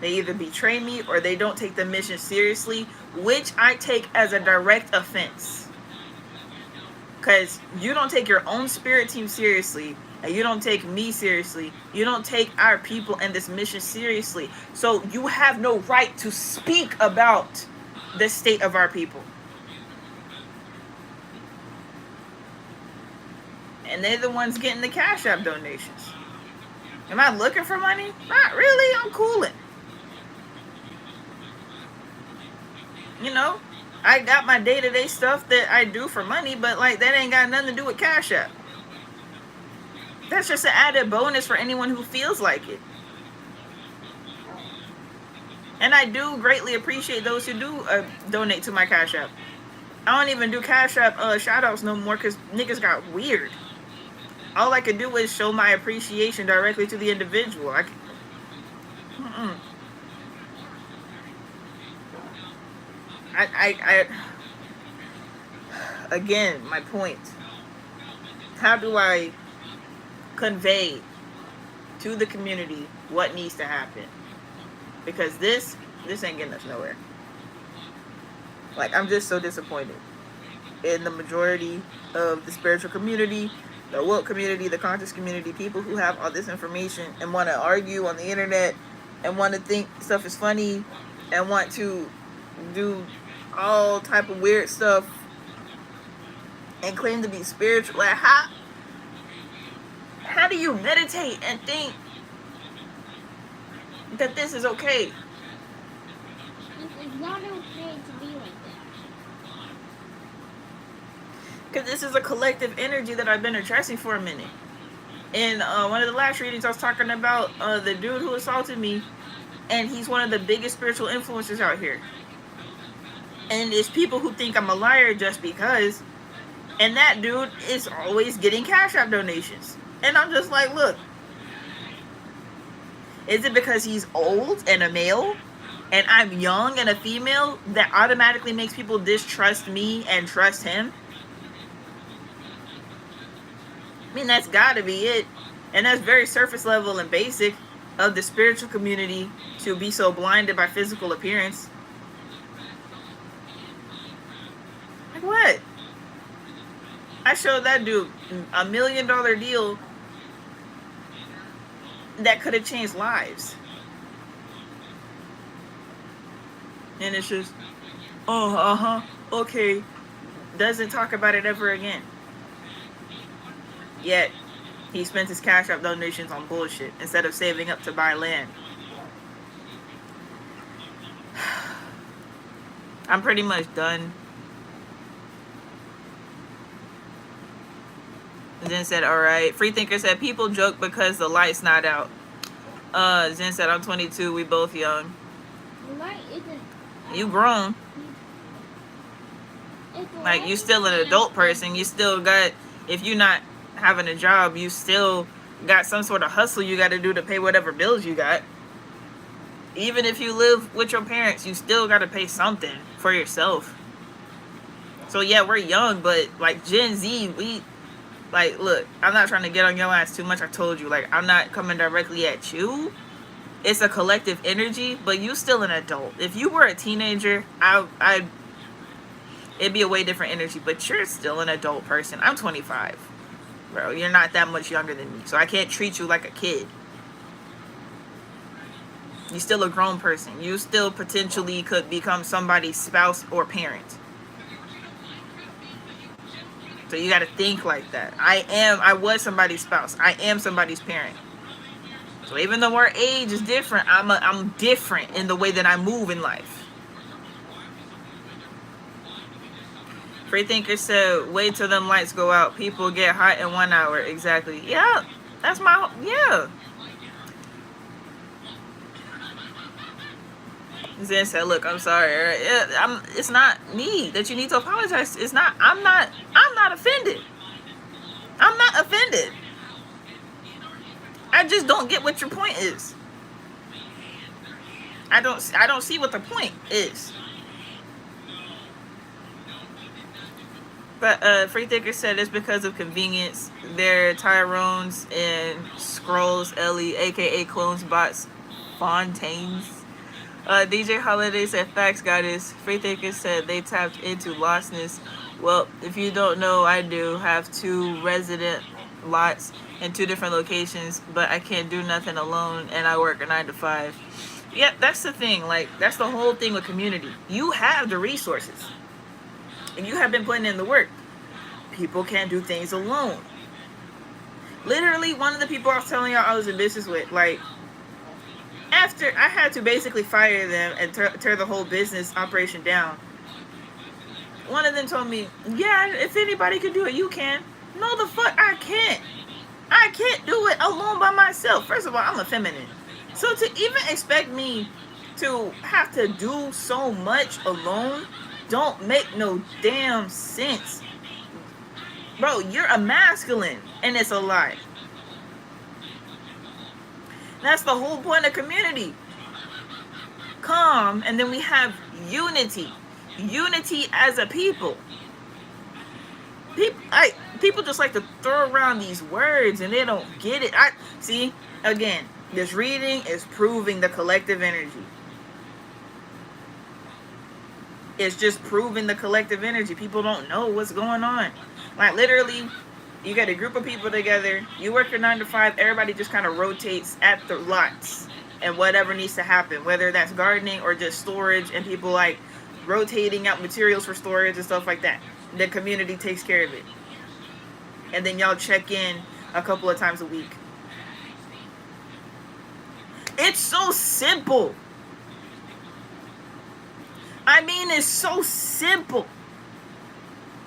They either betray me or they don't take the mission seriously, which I take as a direct offense. Because you don't take your own spirit team seriously, and you don't take me seriously. You don't take our people and this mission seriously. So you have no right to speak about the state of our people. And they're the ones getting the Cash App donations. Am I looking for money? Not really. I'm cooling. You know, I got my day-to-day stuff that I do for money, but like that ain't got nothing to do with Cash App. That's just an added bonus for anyone who feels like it. And I do greatly appreciate those who do donate to my Cash App. I don't even do Cash App shout-outs no more because niggas got weird. All I could do is show my appreciation directly to the individual. Again, my point. How do I convey to the community what needs to happen? Because this ain't getting us nowhere. Like, I'm just so disappointed in the majority of the spiritual community, the woke community, the conscious community, people who have all this information and want to argue on the internet and want to think stuff is funny and want to do all type of weird stuff and claim to be spiritual. Like, how do you meditate and think that this is okay? It's not okay to be like that. Because this is a collective energy that I've been addressing for a minute. In one of the last readings, I was talking about the dude who assaulted me, and he's one of the biggest spiritual influencers out here. And it's people who think I'm a liar just because, and that dude is always getting Cash App donations. And I'm just like, look, Is it because he's old and a male and I'm young and a female that automatically makes people distrust me and trust him? I mean, that's gotta be it. And that's very surface level and basic of the spiritual community to be so blinded by physical appearance. Like what? I showed that dude $1 million deal that could have changed lives. And it's just, oh, okay. Doesn't talk about it ever again. Yet, he spent his Cash App donations on bullshit instead of saving up to buy land. I'm pretty much done. Zen said, alright. Freethinker said, people joke because the light's not out. Zen said, I'm 22. We both young. The light isn't out. You grown. Like, you still an adult person. You still got, if you not having a job, you still got some sort of hustle you got to do to pay whatever bills you got. Even if you live with your parents, you still got to pay something for yourself. So yeah, we're young, but like Gen Z, we like, look, I'm not trying to get on your ass too much. I told you, like, I'm not coming directly at you. It's a collective energy, but you still an adult. If you were a teenager, it'd be a way different energy, but you're still an adult person. I'm 25. Bro, you're not that much younger than me, so I can't treat you like a kid. You're still a grown person. You still potentially could become somebody's spouse or parent. So you got to think like that. I was somebody's spouse. I am somebody's parent. So even though our age is different, I'm different in the way that I move in life. Freethinker said, wait till them lights go out. People get hot in 1 hour. Exactly. Yeah, that's my, yeah. Zen said, look, I'm sorry. It's not me that you need to apologize. It's not, I'm not offended. I'm not offended. I just don't get what your point is. I don't see what the point is. But Freethinker said it's because of convenience. They're Tyrones and Scrolls, Ellie, aka clones, bots, Fontaines. DJ Holiday said, facts, goddess. Freethinker said they tapped into lostness. Well, if you don't know, I do have 2 resident lots in 2 different locations, but I can't do nothing alone, and I work a 9 to 5. Yeah, that's the thing. Like, that's the whole thing with community. You have the resources. And you have been putting in the work. People can't do things alone. Literally, one of the people I was telling y'all I was in business with, like, after I had to basically fire them and tear the whole business operation down, one of them told me, yeah, if anybody could do it, you can. No, the fuck, I can't. I can't do it alone by myself. First of all, I'm a feminine. So to even expect me to have to do so much alone don't make no damn sense. Bro, you're a masculine, and it's a lie. That's the whole point of community. Calm, and then we have unity. Unity as a people. People just like to throw around these words, and they don't get it. See, again, this reading is proving the collective energy. It's just proving the collective energy. People don't know what's going on. Like, literally, you get a group of people together, you work your 9 to 5, everybody just kind of rotates at the lots and whatever needs to happen, whether that's gardening or just storage, and people like rotating out materials for storage and stuff like that. The community takes care of it. And then y'all check in a couple of times a week. It's so simple. I mean, it's so simple.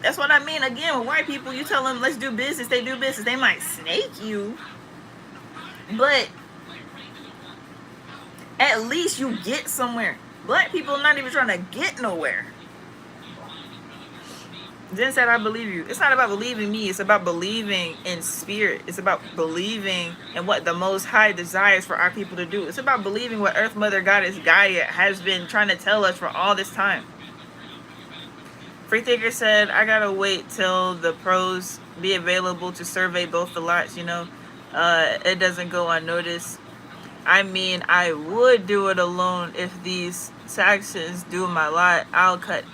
That's what I mean. Again, with white people, you tell them, let's do business. They do business. They might snake you. But at least you get somewhere. Black people are not even trying to get nowhere. Zen said, I believe you. It's not about believing me. It's about believing in spirit. It's about believing in what the Most High desires for our people to do. It's about believing what Earth Mother Goddess Gaia has been trying to tell us for all this time. Freethinker said, I gotta wait till the pros be available to survey both the lots, you know. It doesn't go unnoticed. I mean, I would do it alone if these Saxons do my lot. I'll cut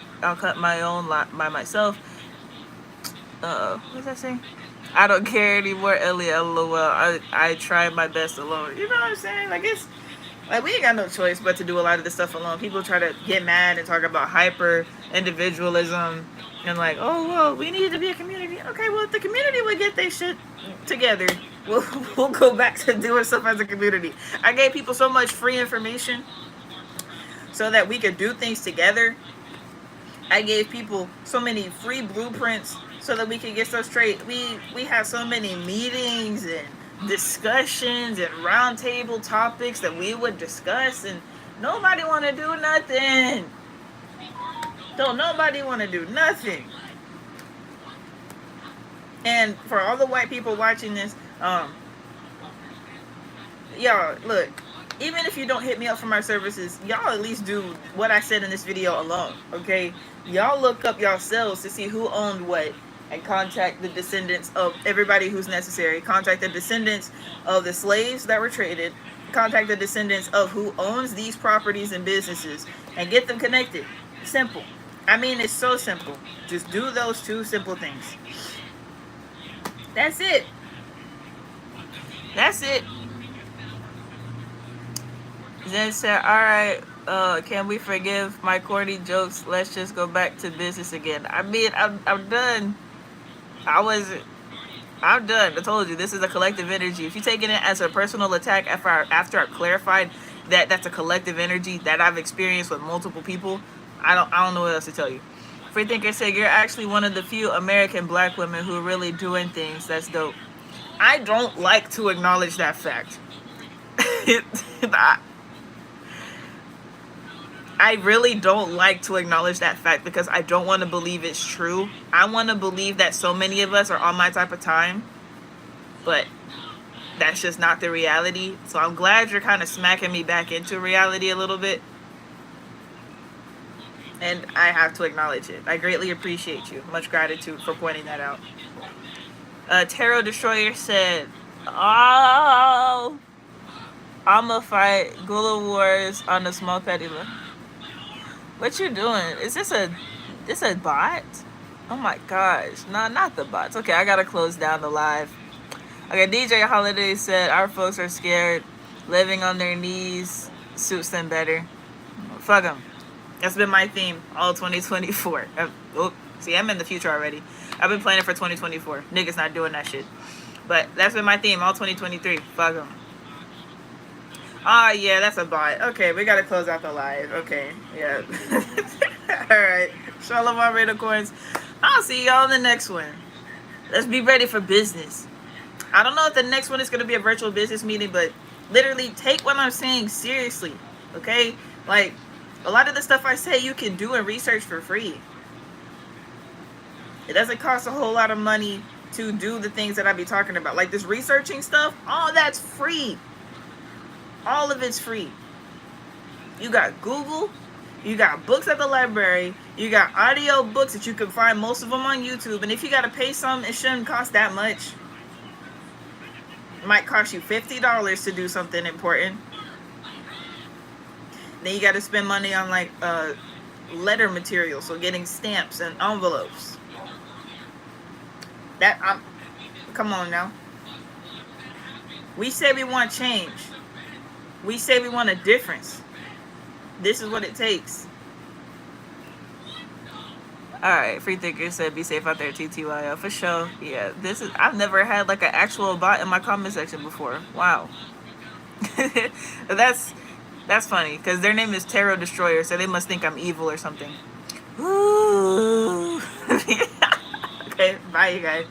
my own lot by myself. What does that say? I don't care anymore, Ellie. LOL. I tried my best alone. You know what I'm saying? Like, it's like we ain't got no choice but to do a lot of this stuff alone. People try to get mad and talk about hyper individualism and like, oh well, we need to be a community. Okay, well if the community would get their shit together, we'll go back to doing stuff as a community. I gave people so much free information so that we could do things together. I gave people so many free blueprints so that we could get stuff straight. We had so many meetings and discussions and roundtable topics that we would discuss, and nobody want to do nothing. Don't nobody want to do nothing. And for all the white people watching this, y'all, look, even if you don't hit me up for my services, y'all at least do what I said in this video alone, okay? Y'all look up yourselves to see who owned what and contact the descendants of everybody who's necessary. Contact the descendants of the slaves that were traded. Contact the descendants of who owns these properties and businesses and get them connected. Simple. I mean, it's so simple. Just do those two simple things. That's it. That's it. Zen said, alright, can we forgive my corny jokes? Let's just go back to business again. I mean, I'm done. I'm done. I told you, this is a collective energy. If you're taking it as a personal attack after I've clarified that that's a collective energy that I've experienced with multiple people, I don't know what else to tell you. Freethinker said, you're actually one of the few American black women who are really doing things. That's dope. I don't like to acknowledge that fact. I really don't like to acknowledge that fact because I don't want to believe it's true. I want to believe that so many of us are on my type of time, but that's just not the reality. So I'm glad you're kind of smacking me back into reality a little bit. And I have to acknowledge it. I greatly appreciate you. Much gratitude for pointing that out. Tarot Destroyer said, oh, I'ma fight Gula Wars on the small petula. What you doing? Is this a bot? Oh my gosh. No, not the bots. Okay, I gotta close down the live. Okay, DJ Holiday said, our folks are scared. Living on their knees suits them better. Fuck them. That's been my theme all 2024. See, I'm in the future already. I've been planning for 2024. Niggas not doing that shit. But that's been my theme all 2023. Fuck them. Ah, yeah, that's a bot. Okay, we gotta close out the live. Okay, yeah. Alright. Shalom, Raider Coins. I'll see y'all in the next one. Let's be ready for business. I don't know if the next one is gonna be a virtual business meeting, but literally take what I'm saying seriously. Okay? Like, a lot of the stuff I say you can do and research for free. It doesn't cost a whole lot of money to do the things that I be talking about. Like this researching stuff, all that's free. All of it's free. You got Google, you got books at the library, you got audio books that you can find, most of them on YouTube. And if you got to pay some, it shouldn't cost that much. It might cost you $50 to do something important. Then you got to spend money on like letter material, so getting stamps and envelopes. Come on now. We say we want change. We say we want a difference. This is what it takes. Alright, Freethinker said be safe out there, TTYL. For sure. Yeah, I've never had like an actual bot in my comment section before. Wow. That's funny, because their name is Tarot Destroyer, so they must think I'm evil or something. Ooh. Okay, bye you guys.